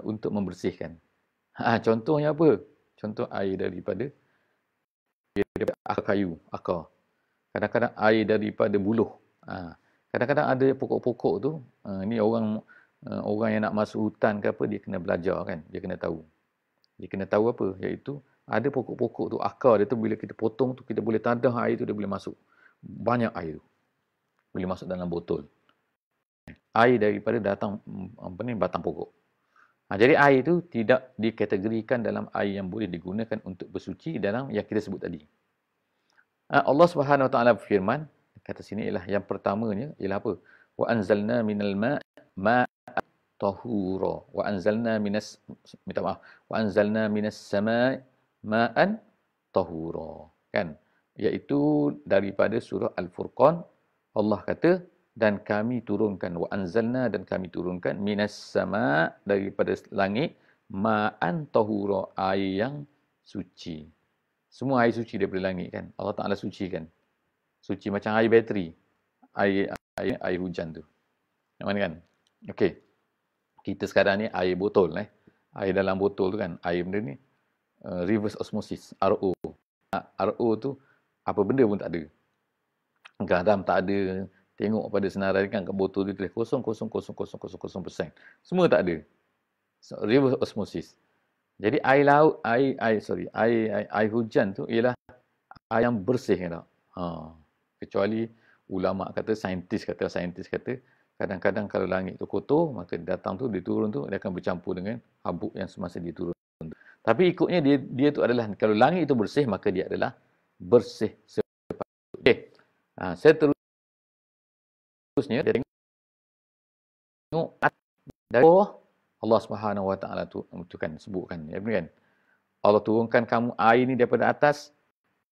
untuk membersihkan. Contohnya apa? Contoh air daripada akar kayu, akar. Kadang-kadang air daripada buluh. Kadang-kadang ada pokok-pokok tu, ni orang yang nak masuk hutan ke apa, dia kena belajar kan, dia kena tahu. Dia kena tahu apa? Iaitu ada pokok-pokok tu, akar dia tu bila kita potong tu, kita boleh tadah air tu, dia boleh masuk. Banyak air tu. Boleh masuk dalam botol. Air daripada batang pokok. Jadi air tu tidak dikategorikan dalam air yang boleh digunakan untuk bersuci dalam yang kita sebut tadi. Allah Subhanahu Wa Taala berfirman, kata sini ialah yang pertamanya ialah apa? Wa anzalna minal ma'an tahura wa anzalna minas sama'i ma'an tahura. Kan? Iaitu daripada surah Al-Furqan, Allah kata, dan kami turunkan, wa anzalna, dan kami turunkan, minas sama', daripada langit, ma'an tahura, air yang suci. Semua air suci daripada langit kan. Allah Ta'ala suci kan. Suci macam air bateri. Air hujan tu. Yang mana kan? Okey. Kita sekarang ni air botol. Air dalam botol tu kan. Air benda ni. Reverse osmosis. RO. RO tu apa benda pun tak ada. Garam tak ada. Tengok pada senarai kan kat botol dia tulis 0,00000%. Semua tak ada. So, reverse osmosis. Jadi air laut, air hujan tu ialah air yang bersih kan tak? Kecuali ulama kata, saintis kata kadang-kadang kalau langit tu kotor, maka datang tu, dia turun tu, dia akan bercampur dengan habuk yang semasa dia turun. Tapi ikutnya dia tu adalah, kalau langit itu bersih, maka dia adalah bersih sepatutnya. Okay. Saya terusnya, dia tengok dari bawah, Allah Subhanahu Wa Taala tu kan sebutkan, ya kan? Allah turunkan kamu air ni daripada atas,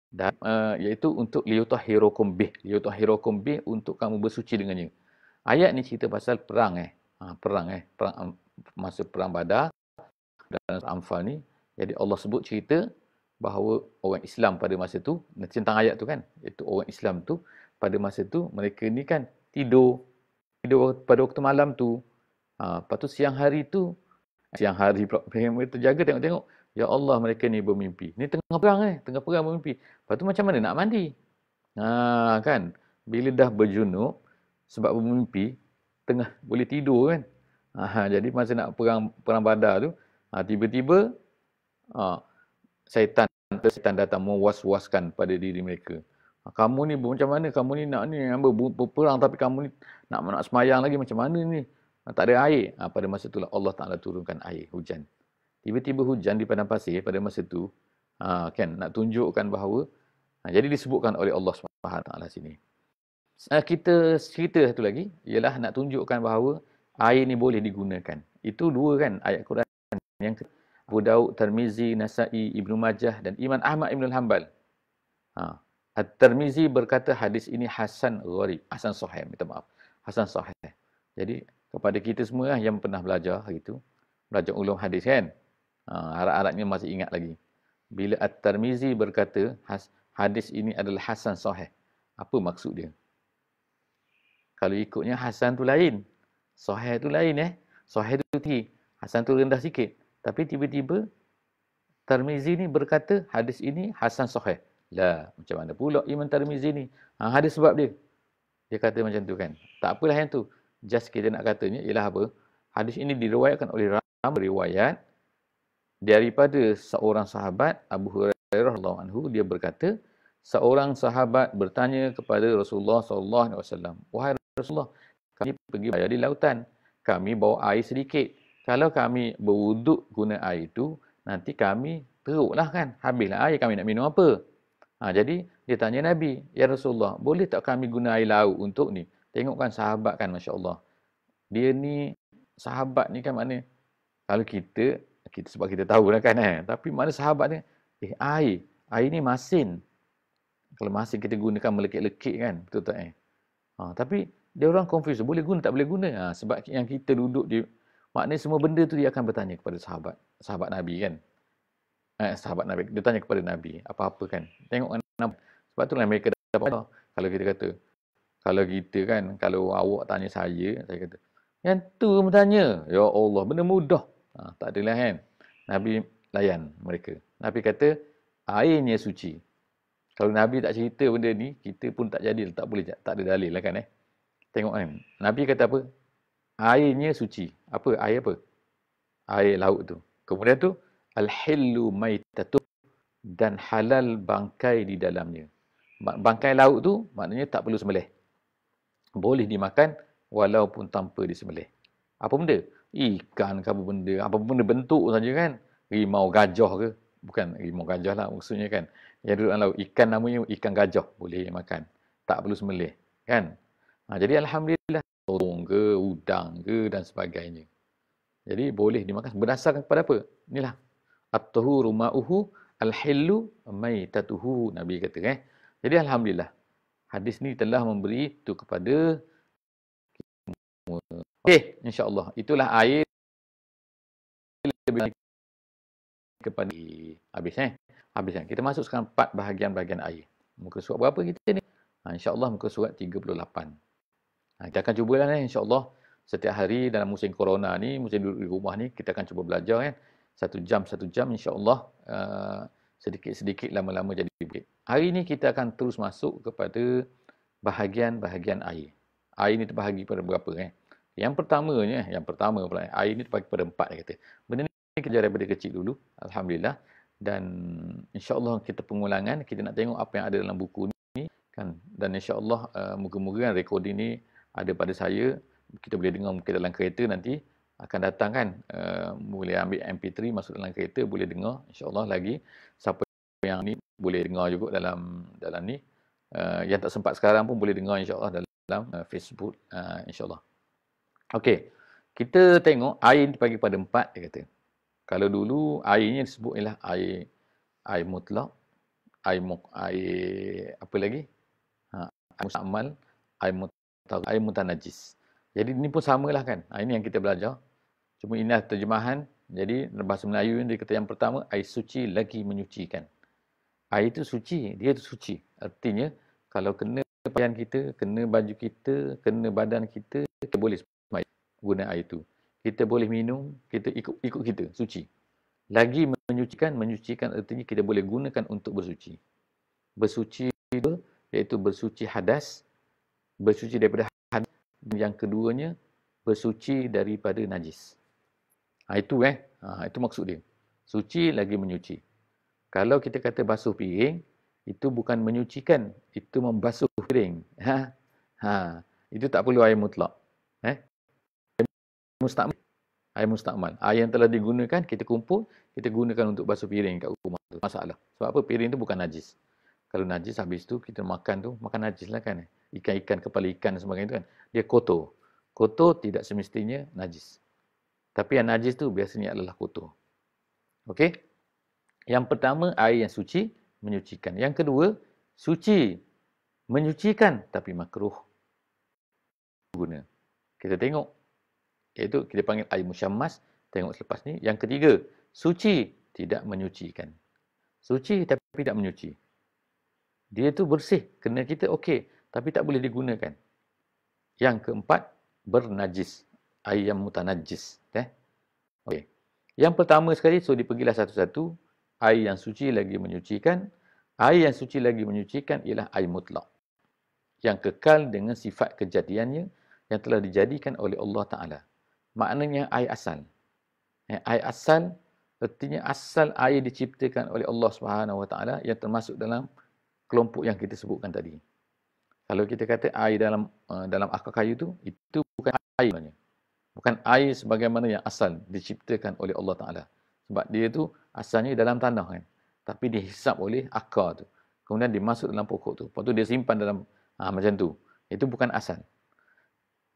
dan iaitu untuk liyutahhirukum bih untuk kamu bersuci dengannya. Ayat ni cerita pasal perang perang masa perang Badar dan Anfal ni. Jadi Allah sebut cerita bahawa orang Islam pada masa tu, tentang ayat tu kan, iaitu orang Islam tu pada masa tu mereka ni kan tidur pada waktu malam tu. Lepas tu siang hari pula mereka terjaga tengok-tengok, ya Allah, mereka ni bermimpi. Ni tengah perang bermimpi. Lepas tu macam mana nak mandi? Kan, bila dah berjunub sebab bermimpi, tengah boleh tidur kan. Jadi masa nak perang Badar tu, tiba-tiba syaitan datang mewas-waskan pada diri mereka. Kamu ni macam mana? Kamu ni nak berperang tapi kamu ni nak semayang lagi, macam mana ni? Tak ada air. Pada masa itulah Allah Ta'ala turunkan air, hujan. Tiba-tiba hujan di padang pasir pada masa itu, kan, nak tunjukkan bahawa, jadi disebutkan oleh Allah Subhanahu Taala sini. Kita cerita satu lagi, ialah nak tunjukkan bahawa air ni boleh digunakan. Itu dua kan ayat Quran. Yang Abu Daud, Tirmizi, Nasa'i, Ibnu Majah dan Imam Ahmad Ibn Hanbal. At-Tirmizi berkata hadis ini hasan gharib, hasan sahih, minta maaf, hasan sahih. Jadi kepada kita semua yang pernah belajar belajar ulum hadis kan, harap-harapnya masih ingat lagi. Bila At-Tirmizi berkata hadis ini adalah hasan sahih, apa maksud dia? Kalau ikutnya hasan tu lain, sahih tu lain. Sahih tu tinggi, hasan tu rendah sikit. Tapi tiba-tiba Tirmizi ni berkata hadis ini hasan sahih. Lah, macam mana pula Imam Tirmizi ni? Ada sebab dia. Dia kata macam tu kan. Tak apalah yang tu. Just kita nak katanya ialah apa? Hadis ini diriwayatkan oleh ramai riwayat daripada seorang sahabat, Abu Hurairah radhiyallahu anhu. Dia berkata, seorang sahabat bertanya kepada Rasulullah sallallahu alaihi wasallam, "Wahai Rasulullah, kami pergi bayar di lautan. Kami bawa air sedikit. Kalau kami berwuduk guna air itu, nanti kami teruklah kan. Habislah air, kami nak minum apa? Jadi dia tanya Nabi, "Ya Rasulullah, boleh tak kami guna air laut untuk ni?" Tengok kan sahabat kan, Masya Allah. Dia ni, sahabat ni kan makna, kalau kita sebab kita tahu lah kan. Tapi mana sahabat ni, air ni masin. Kalau masin kita gunakan melekit-lekit kan, betul tak tapi dia orang confuse, boleh guna tak boleh guna. Sebab yang kita duduk di, maknanya semua benda tu dia akan bertanya kepada sahabat Nabi kan. Sahabat Nabi, dia tanya kepada Nabi, apa-apa kan. Tengok kan, sebab tu lah mereka dapat. Kalau kita kata, kalau kita kan, kalau awak tanya saya kata, yang tu bertanya, ya Allah, benda mudah. Tak adalah kan. Nabi layan mereka. Nabi kata, airnya suci. Kalau Nabi tak cerita benda ni, kita pun tak jadi, tak boleh, tak ada dalil lah kan Tengok kan. Nabi kata apa? Airnya suci. Apa? Air apa? Air laut tu. Kemudian tu, al-hillu maitatu, dan halal bangkai di dalamnya. Bangkai laut tu maknanya tak perlu sembelih. Boleh dimakan walaupun tanpa disembelih. Apa benda? Ikan ke apa benda? Apa benda bentuk saja kan? Rimau gajah ke? Bukan rimau gajah lah maksudnya kan. Yang duduk dalam laut. Ikan namanya ikan gajah. Boleh makan. Tak perlu sembelih. Kan? Jadi Alhamdulillah. Tolong ke, udang ke dan sebagainya. Jadi boleh dimakan. Berdasarkan kepada apa? Inilah. At-tuhuru ma'uhu al-hillu maitatuhu. Nabi kata Jadi Alhamdulillah. Hadis ni telah memberi itu kepada okey, insya-Allah. Itulah air lebih kepada habis Habis kan. Kita masuk sekarang 4 bahagian-bahagian air. Muka surat berapa kita ni? Insya-Allah muka surat 38. Kita akan cubalah insya-Allah setiap hari dalam musim corona ni, musim duduk di rumah ni, kita akan cuba belajar 1 jam insya-Allah sedikit-sedikit lama-lama jadi baik. Hari ni kita akan terus masuk kepada bahagian-bahagian air. Air ni terbahagi pada berapa Yang pertama pula air ni terbahagi pada 4 dia kata. Benda ni kita ajar daripada kecil dulu, alhamdulillah, dan insya-Allah kita pengulangan, kita nak tengok apa yang ada dalam buku ni kan, dan insya-Allah moga-moga recording ni ada pada saya, kita boleh dengar mungkin dalam kereta nanti akan datang kan, boleh ambil MP3 masuk dalam kereta, boleh dengar insya-Allah lagi. Siapa yang ni boleh dengar juga dalam ni, yang tak sempat sekarang pun boleh dengar insya-Allah dalam Facebook insya-Allah. Okey, kita tengok air dibagi pada 4 dia kata. Kalau dulu airnya disebut ialah air mutlak, air apa lagi? Air mustamal, air mutanajis. Jadi ini pun samalah kan. Ini yang kita belajar. Cuma ini terjemahan. Jadi bahasa Melayu ni dia kata yang pertama, air suci lagi menyucikan. Air itu suci, dia itu suci. Artinya kalau kena pakaian kita, kena baju kita, kena badan kita, kita boleh guna air itu. Kita boleh minum, kita ikut kita, suci. Lagi menyucikan artinya kita boleh gunakan untuk bersuci. Bersuci itu iaitu bersuci hadas, bersuci daripada hadas, dan yang keduanya bersuci daripada najis. Itu itu maksud dia. Suci lagi menyuci. Kalau kita kata basuh piring, itu bukan menyucikan, itu membasuh piring. Itu tak perlu air mutlak. Air mustakmal. Air yang telah digunakan, kita kumpul, kita gunakan untuk basuh piring kat rumah tu. Masalah. Sebab apa? Piring tu bukan najis. Kalau najis habis tu, kita makan najis lah kan. Ikan-ikan, kepala ikan dan sebagainya tu kan. Dia kotor. Kotor tidak semestinya najis. Tapi yang najis tu biasanya adalah kotor. Okey? Yang pertama, air yang suci, menyucikan. Yang kedua, suci, menyucikan, tapi makruh guna. Kita tengok. Iaitu kita panggil air musyammas. Tengok selepas ni. Yang ketiga, suci, tidak menyucikan. Suci tapi tidak menyuci. Dia tu bersih. Kena kita okey. Tapi tak boleh digunakan. Yang keempat, bernajis. Air yang mutanajis. Okey. Yang pertama sekali, so dipergilah satu-satu. Air yang suci lagi menyucikan. Air yang suci lagi menyucikan ialah air mutlak. Yang kekal dengan sifat kejadiannya yang telah dijadikan oleh Allah Ta'ala. Maknanya air asal. Air asal artinya asal air diciptakan oleh Allah Subhanahu Wa Ta'ala yang termasuk dalam kelompok yang kita sebutkan tadi. Kalau kita kata air dalam akar kayu itu bukan air sebenarnya. Bukan air sebagaimana yang asal diciptakan oleh Allah Ta'ala. Sebab dia tu asalnya dalam tanah kan. Tapi dihisap oleh akar tu. Kemudian dimasuk dalam pokok tu. Lepas tu dia simpan dalam macam tu. Itu bukan asal.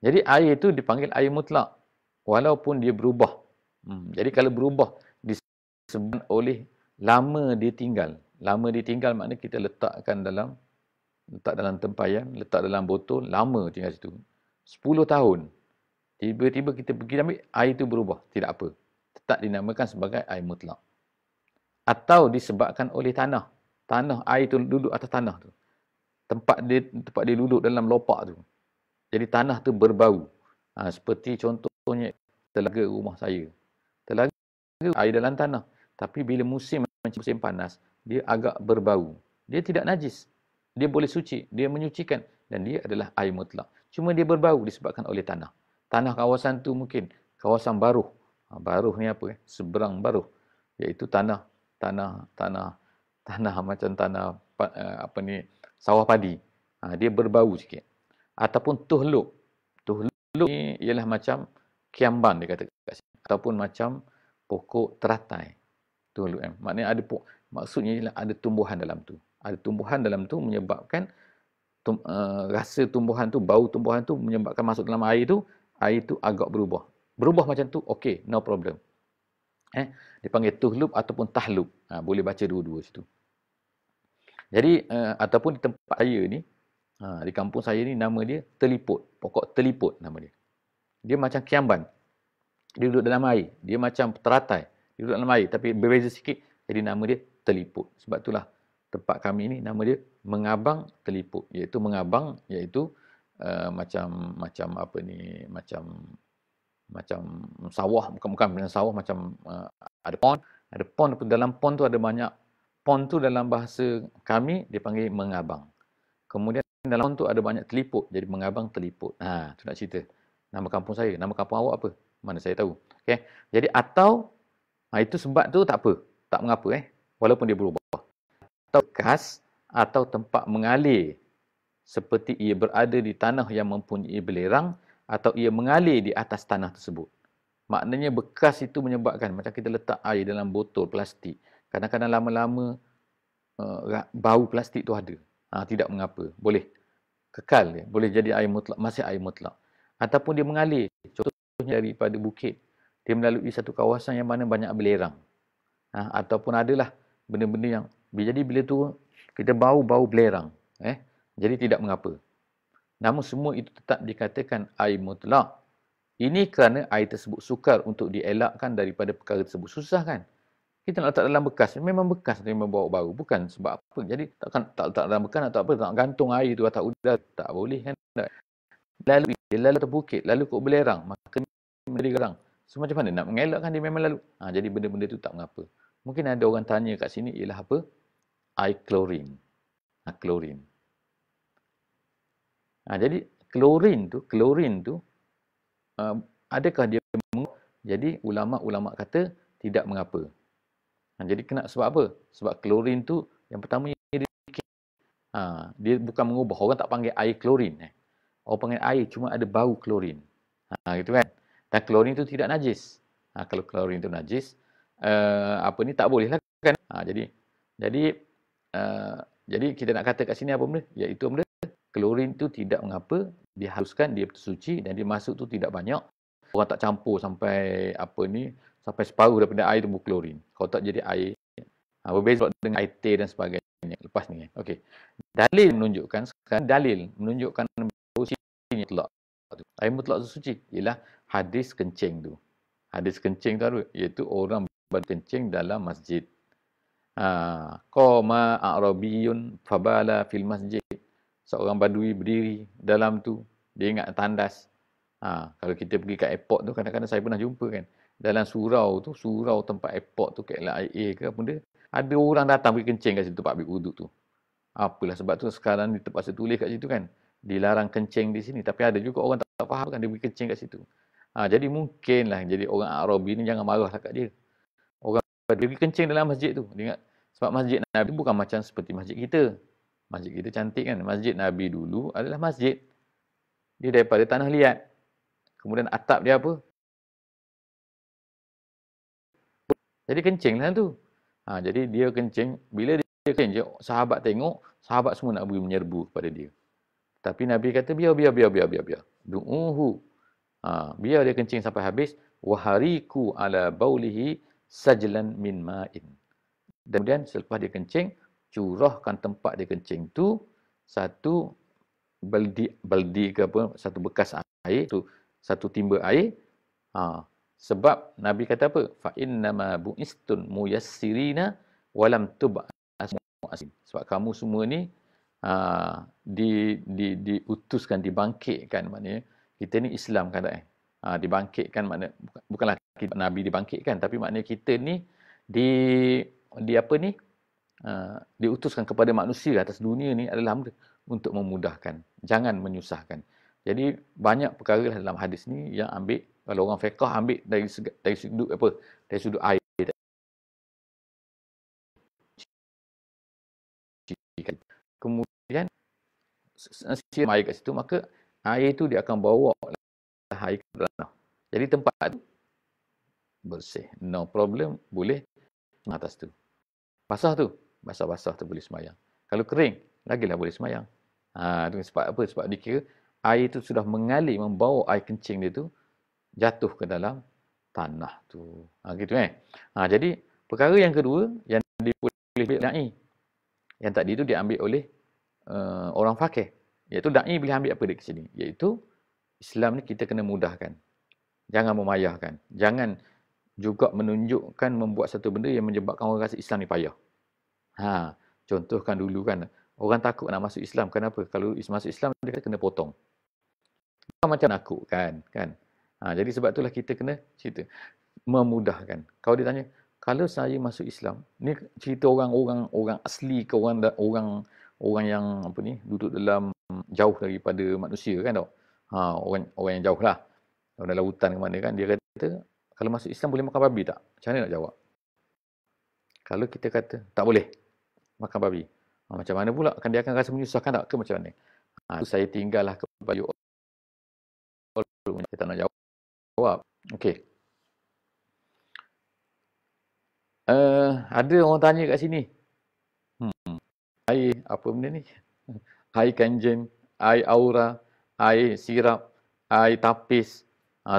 Jadi air itu dipanggil air mutlak. Walaupun dia berubah. Jadi kalau berubah disebabkan oleh lama ditinggal. Lama ditinggal maknanya kita letak dalam tempayan, letak dalam botol, lama tinggal situ. 10 tahun. Tiba-tiba kita pergi ambil, air itu berubah. Tidak apa. Tetap dinamakan sebagai air mutlak. Atau disebabkan oleh tanah. Tanah, air itu duduk atas tanah tu. Tempat dia duduk dalam lopak tu. Jadi tanah tu berbau. Seperti contohnya telaga rumah saya. Telaga air dalam tanah. Tapi bila musim panas, dia agak berbau. Dia tidak najis. Dia boleh suci. Dia menyucikan. Dan dia adalah air mutlak. Cuma dia berbau disebabkan oleh tanah. Tanah kawasan tu mungkin kawasan Baruh. Baruh ni apa? Seberang Baruh. Iaitu tanah macam tanah sawah padi. Dia berbau sikit. Ataupun tuhluk. Tuhluk ni ialah macam kiamban dia kata kat sini. Ataupun macam pokok teratai. Tuhluk kan. Maknanya maksudnya ialah ada tumbuhan dalam tu. Ada tumbuhan dalam tu menyebabkan rasa tumbuhan tu, bau tumbuhan tu menyebabkan masuk dalam air tu agak berubah. Berubah macam tu, okey, no problem. Dipanggil tuhlub ataupun tahlub. Boleh baca dua-dua situ. Jadi ataupun di tempat saya ni, di kampung saya ni nama dia teliput. Pokok teliput nama dia. Dia macam kiamban. Dia duduk dalam air. Dia macam teratai. Dia duduk dalam air tapi berbeza sikit. Jadi nama dia teliput. Sebab itulah tempat kami ni nama dia mengabang teliput. Iaitu mengabang iaitu macam apa ni, macam sawah, bukan sawah, macam ada pond. Ada pond, dalam pond tu ada banyak. Pond tu dalam bahasa kami dipanggil mengabang. Kemudian dalam pond tu ada banyak teliput. Jadi mengabang teliput. Tu nak cerita. Nama kampung saya. Nama kampung awak apa? Mana saya tahu. Okay. Jadi atau itu sebab tu tak apa. Tak mengapa walaupun dia berubah. Atau bekas atau tempat mengalir seperti ia berada di tanah yang mempunyai belerang atau ia mengalir di atas tanah tersebut. Maknanya bekas itu menyebabkan macam kita letak air dalam botol plastik. Kadang-kadang lama-lama bau plastik tu ada. Tidak mengapa. Boleh kekal dia. Boleh jadi air mutlak. Masih air mutlak. Ataupun dia mengalir. Contohnya daripada bukit. Dia melalui satu kawasan yang mana banyak belerang. Ataupun adalah benda-benda yang jadi bila tu kita bau belerang. Jadi tidak mengapa. Namun semua itu tetap dikatakan air mutlak. Ini kerana air tersebut sukar untuk dielakkan daripada perkara tersebut. Susah kan? Kita nak letak dalam bekas. Memang bekas memang bau-bau. Bukan sebab apa. Jadi tak letak dalam bekas atau apa. Tak gantung air tu atas udara. Tak boleh kan? Lalu ke bukit. Lalu ke belerang. Maka menjadi gerang. So macam mana nak mengelakkan dia memang lalu. Jadi benda-benda tu tak mengapa. Mungkin ada orang tanya kat sini ialah apa? Air klorin. Klorin. Jadi klorin tu adakah dia mengubah? Jadi ulama' kata tidak mengapa. Jadi sebab apa? Sebab klorin tu yang pertama dia bukan mengubah. Orang tak panggil air klorin. Orang panggil air cuma ada bau klorin. Gitu kan? Dan klorin tu tidak najis. Kalau klorin tu najis, tak boleh lah kan? Jadi kita nak kata kat sini apa benda? Iaitu benda klorin tu tidak mengapa, dihaluskan, dia tersuci dan dia masuk tu tidak banyak. Orang tak campur sampai sampai separuh daripada air tu berklorin. Kalau tak jadi air. Berbeza dengan air teh dan sebagainya. Lepas ni. Okey. Dalil menunjukkan suci mutlak. Air mutlak tu suci. Ialah hadis kencing tu. Hadis kencing tu apa? Iaitu orang berkencing dalam masjid. Qama a'rabiyun fabala fil masjid. Seorang badui berdiri dalam tu, dia ingat tandas. Kalau kita pergi kat airport tu, kadang-kadang saya pernah jumpa kan. Dalam surau tempat airport tu, KLIA ke apa benda, ada orang datang pergi kencing kat situ tempat ambil wuduk tu. Apalah sebab tu sekarang ni terpaksa tulis kat situ kan. Dilarang kencing di sini. Tapi ada juga orang tak faham kan, dia pergi kencing kat situ. Jadi mungkinlah, jadi orang Arabi ni jangan marahlah kat dia. Orang dia pergi kencing dalam masjid tu. Dia ingat, sebab masjid Nabi bukan macam seperti masjid kita. Masjid kita cantik kan. Masjid Nabi dulu adalah masjid. Dia daripada tanah liat. Kemudian atap dia apa? Jadi kencinglah tu. Jadi dia kencing, bila dia kencing, sahabat tengok, sahabat semua nak pergi menyerbu kepada dia. Tapi Nabi kata, biar. Du'uhu. Biar dia kencing sampai habis. Wahariku ala baulihi sajlan min ma'in. Dan kemudian selepas dia kencing, curahkan tempat dia kencing tu satu baldi ke apa, satu bekas air, satu timba air. Sebab Nabi kata apa? Fa innama bu'istun muyassirina walam tub'as mu'asim. Sebab kamu semua ni diutuskan, dibangkitkan, maknanya kita ni Islam kan tak? Dibangkitkan makna bukanlah Nabi dibangkitkan, tapi maknanya kita ni diutuskan kepada manusia atas dunia ni adalah untuk memudahkan, jangan menyusahkan. Jadi banyak perkara dalam hadis ni yang ambil, kalau orang fiqh ambil dari sudut apa? Dari sudut air. Kemudian siram air kat situ, maka air tu dia akan bawa air ke dalam. Jadi tempat tu bersih, no problem, boleh atas tu. Basah tu boleh semayang. Kalau kering, lagilah boleh semayang. Sebab apa? Sebab dikira air tu sudah mengalir, membawa air kencing dia tu jatuh ke dalam tanah tu. Gitu jadi perkara yang kedua yang boleh da'i. Yang tadi tu diambil oleh orang fakih. Iaitu da'i boleh ambil apa dari sini? Iaitu Islam ni kita kena mudahkan. Jangan memayahkan. Jangan juga menunjukkan membuat satu benda yang menyebabkan orang rasa Islam ni payah. Contohkan dulu kan, orang takut nak masuk Islam. Kenapa? Kalau masuk Islam, dia kena potong. Macam nakut kan. Jadi sebab itulah kita kena cerita. Memudahkan. Kalau dia tanya, kalau saya masuk Islam, ni cerita orang asli ke orang yang apa ni, duduk dalam jauh daripada manusia kan tau. Orang yang jauh lah. Dalam hutan ke mana kan, dia kata, kalau masuk Islam boleh makan babi tak? Macam mana nak jawab? Kalau kita kata, tak boleh makan babi. Macam mana pula? Dia akan rasa menyusahkan tak? Ke macam mana? Saya tinggallah kepada saya tak nak jawab. Okey. Ada orang tanya kat sini. Air apa benda ni? Air kanjen, air aura, air sirap, air tapis.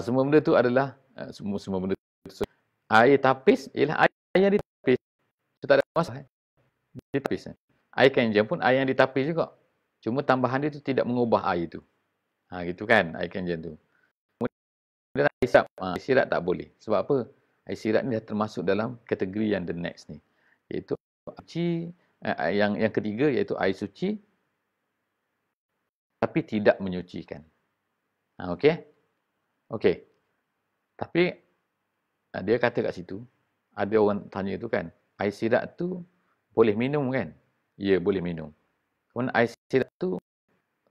Semua benda tu adalah semua benda tu. Air tapis ialah air yang ditapis. Itu tak ada masalah. Ditapis. Air kanjen pun air yang ditapis juga. Cuma tambahan dia tu tidak mengubah air tu. Gitu kan, air kanjen tu. Kemudian air sirap. Air sirap tak boleh. Sebab apa? Air sirap ni dah termasuk dalam kategori yang the next ni. Iaitu suci, yang ketiga iaitu air suci tapi tidak menyucikan. Okey? Okey. Tapi dia kata kat situ, ada orang tanya tu kan, air sirap tu boleh minum kan? Ya, boleh minum. Kemudian air sirap tu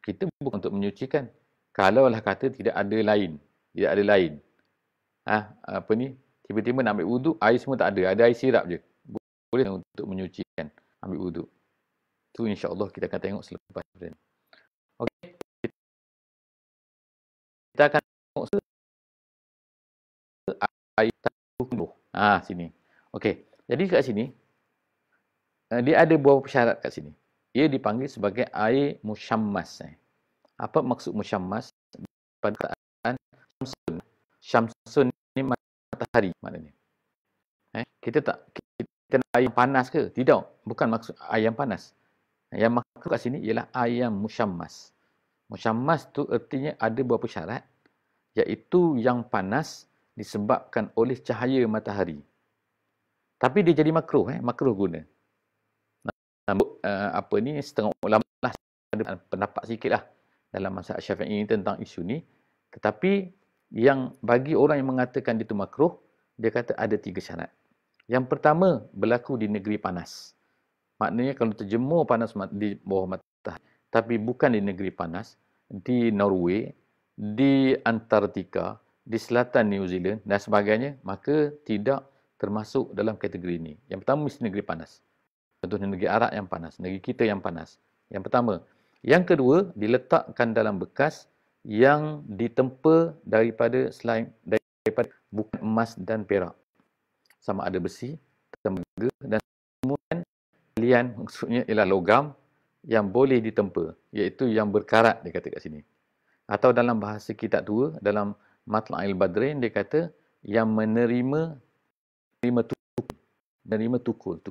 kita bukan untuk menyucikan. Kalaulah kata tidak ada lain. Tiba-tiba nak ambil wuduk, air semua tak ada. Ada air sirap je. Boleh untuk menyucikan, ambil wuduk. Tu insya-Allah kita akan tengok selepas ini. Okey. Kita akan tengok air tabuh. Sini. Okey. Jadi kat sini dia ada beberapa syarat kat sini. Ia dipanggil sebagai air musyammas. Apa maksud musyammas? Pada syamsun. Syamsun ni matahari maknanya. Kita nak air panas ke? Tidak. Bukan maksud air yang panas. Yang maksud kat sini ialah air yang musyammas. Musyammas tu artinya ada beberapa syarat, iaitu yang panas disebabkan oleh cahaya matahari. Tapi dia jadi makruh, makruh guna. Setengah ulama lah ada pendapat sikit lah dalam mazhab Syafi'i tentang isu ni. Tetapi yang bagi orang yang mengatakan itu makruh, dia kata ada 3 syarat. Yang pertama, berlaku di negeri panas. Maknanya kalau terjemur panas di bawah matahari, tapi bukan di negeri panas, di Norway, di Antartika, di selatan New Zealand dan sebagainya, maka tidak termasuk dalam kategori ini. Yang pertama mesti negeri panas. Contohnya negeri Arab yang panas, negeri kita yang panas. Yang pertama. Yang kedua, diletakkan dalam bekas yang ditempa daripada bukan emas dan perak. sama ada besi, tembaga dan kemudian galian maksudnya ialah logam yang boleh ditempa, iaitu yang berkarat dia kata kat sini. Atau dalam bahasa kitab tua, dalam Matla'il Badrin dia kata yang menerima tukul.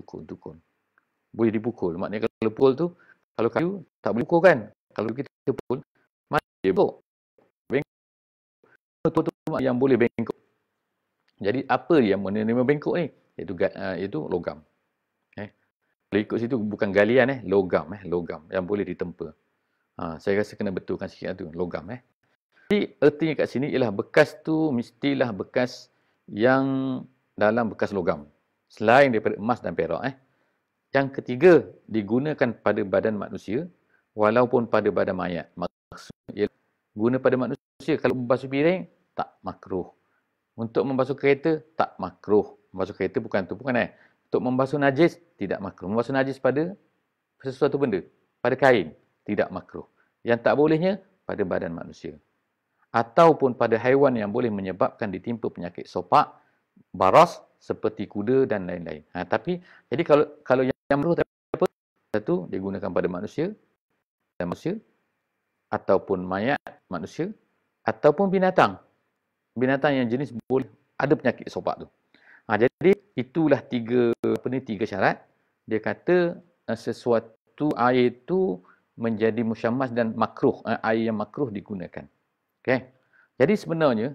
Boleh dipukul. Maknanya kalau pukul tu, kalau kayu tak boleh pukul kan? Kalau kita pukul, mana dia bengkok. Bengkok tu yang boleh bengkok. Jadi apa yang menerima bengkok ni? Iaitu logam. Kalau ikut situ bukan galian logam yang boleh ditempa. Saya rasa kena betulkan sikit tu, logam Jadi ertinya kat sini ialah bekas tu mestilah bekas yang dalam bekas logam. Selain daripada emas dan perak Yang ketiga, digunakan pada badan manusia walaupun pada badan mayat. Maksudnya ialah guna pada manusia. Kalau membasuh piring, tak makruh. Untuk membasuh kereta, tak makruh. Membasuh kereta bukan Untuk membasuh najis, tidak makruh. Membasuh najis pada sesuatu benda, pada kain, tidak makruh. Yang tak bolehnya, pada badan manusia. Ataupun pada haiwan yang boleh menyebabkan ditimpa penyakit sopak, baras, seperti kuda dan lain-lain. Jadi kalau yang makruh apa? Satu, digunakan pada manusia, ataupun mayat manusia, ataupun binatang. Binatang yang jenis boleh ada penyakit sopak tu. Jadi itulah tiga syarat. Dia kata sesuatu air itu menjadi musyammas dan makruh, air yang makruh digunakan. Okey. Jadi sebenarnya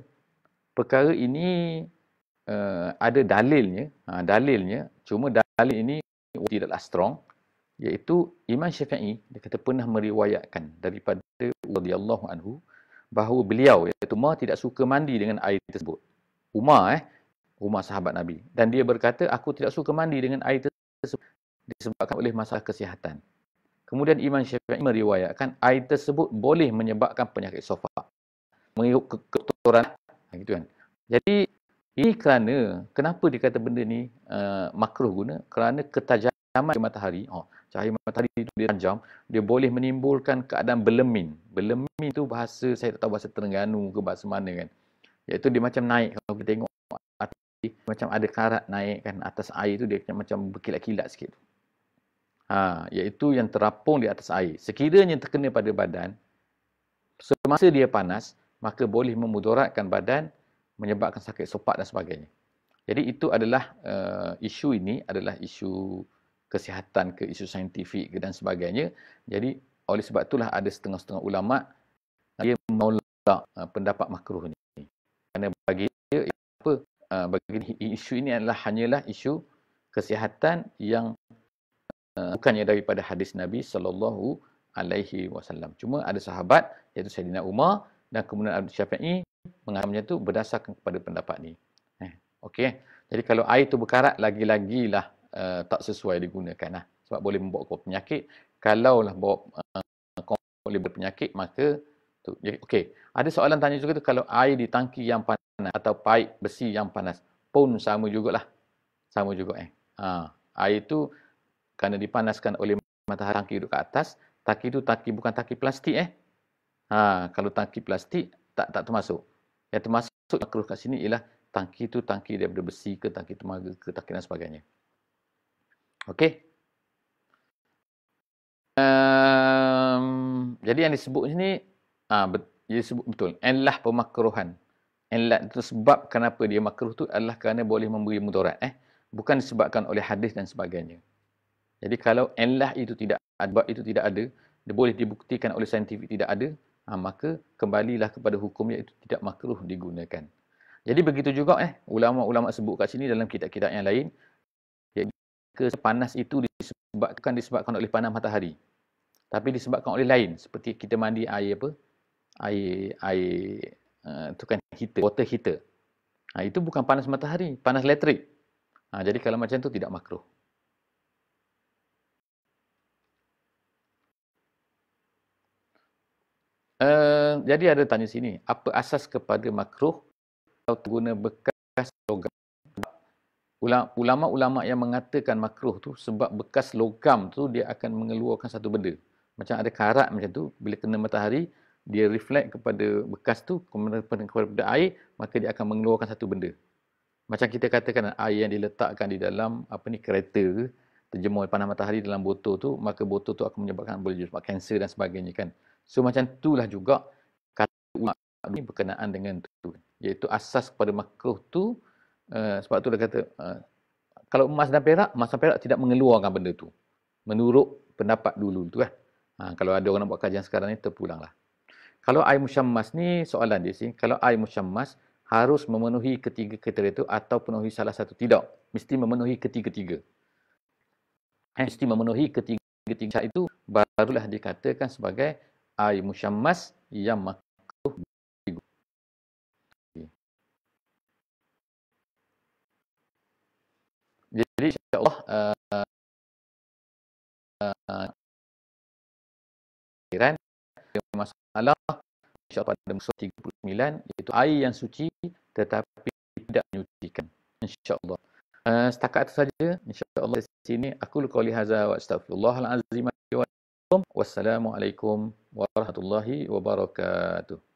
perkara ini ada dalilnya, cuma dalil ini tidaklah strong, iaitu Imam Syafi'i dia kata pernah meriwayatkan daripada radhiyallahu anhu bahawa beliau iaitu Umar tidak suka mandi dengan air tersebut. Umar sahabat Nabi, dan dia berkata aku tidak suka mandi dengan air tersebut disebabkan oleh masalah kesihatan. Kemudian Imam Syafi'i meriwayatkan air tersebut boleh menyebabkan penyakit sopak, mengikut kekotoran gitu kan. Jadi ini kerana kenapa dikata benda ni makruh guna? Kerana ketajaman matahari, cahaya matahari itu dia tajam, dia boleh menimbulkan keadaan belemin. Belemin itu bahasa, saya tak tahu bahasa Terengganu ke bahasa mana kan. Iaitu dia macam naik, kalau kita tengok macam ada karat naik kan atas air tu, dia macam berkilat-kilat sikit. Iaitu yang terapung di atas air. Sekiranya terkena pada badan, semasa dia panas, maka boleh memudaratkan badan, menyebabkan sakit sopak dan sebagainya. Jadi itu adalah isu ini adalah isu kesihatan ke, isu saintifik ke dan sebagainya. Jadi oleh sebab itulah ada setengah-setengah ulama dia menolak pendapat makruh ini. Kerana bagi dia bagi isu ini hanyalah isu kesihatan yang bukannya daripada hadis Nabi SAW. Cuma ada sahabat iaitu Sayyidina Umar dan kemudian Abu Syafi'i mengambilnya tu berdasarkan kepada pendapat ni. Okey. Jadi kalau air tu berkarat, lagi-lagilah tak sesuai digunakan sebab boleh membawa penyakit. Kalaulah boleh berpenyakit, maka tu. Okey. Ada soalan tanya juga tu, kalau air di tangki yang panas atau paip besi yang panas pun sama jugalah. Sama juga air tu kerana dipanaskan oleh matahari, tangki duduk ke atas, tangki tu bukan tangki plastik kalau tangki plastik tak termasuk. Yang termasuk makruh kat sini ialah tangki tu tangki daripada besi ke, tangki tembaga ke, tangki dan sebagainya. Okey. Jadi yang disebut sini dia sebut betul, illah pemakruhan. Illah itu sebab kenapa dia makruh tu adalah kerana boleh memberi mudarat bukan disebabkan oleh hadis dan sebagainya. Jadi kalau illah itu tidak ada, dia boleh dibuktikan oleh saintifik tidak ada, maka kembalilah kepada hukum iaitu tidak makruh digunakan. Jadi begitu juga ulama-ulama sebut kat sini dalam kitab-kitab yang lain, iaitu panas itu disebabkan oleh panas matahari. Tapi disebabkan oleh lain, seperti kita mandi air itu kan heater, water heater. Itu bukan panas matahari, panas elektrik. Jadi kalau macam tu tidak makruh. Jadi ada tanya sini, apa asas kepada makruh kalau guna bekas logam? Ulama-ulama yang mengatakan makruh tu sebab bekas logam tu dia akan mengeluarkan satu benda. Macam ada karat macam tu, bila kena matahari, dia reflect kepada bekas tu, kepada air, maka dia akan mengeluarkan satu benda. Macam kita katakan air yang diletakkan di dalam kereta ke, terjemur panas matahari dalam botol tu, maka botol tu akan menyebabkan boleh sebab kanser dan sebagainya kan. So macam itulah juga kata ulama ini berkenaan dengan tu, iaitu asas kepada makruh tu, sebab tu dia kata kalau emas dan perak tidak mengeluarkan benda tu. Menurut pendapat dulu tu kan. Kalau ada orang nak buat kajian sekarang ni terpulanglah. Kalau air musyammas ni soalan dia sini, kalau air musyammas harus memenuhi ketiga kriteria itu atau penuhi salah satu? Tidak. Mesti memenuhi ketiga-tiga. Mesti memenuhi ketiga-tiga itu barulah dikatakan sebagai air musyammas yang makruh. Jadi insya-Allah masalah insya-Allah pada muka 39 iaitu air yang suci tetapi tidak menyucikan. Insya-Allah. Setakat itu saja insya-Allah di sini aku qauli hadza wa astaghfirullahal azim wa lakum. Wassalamualaikum warahmatullahi wabarakatuh.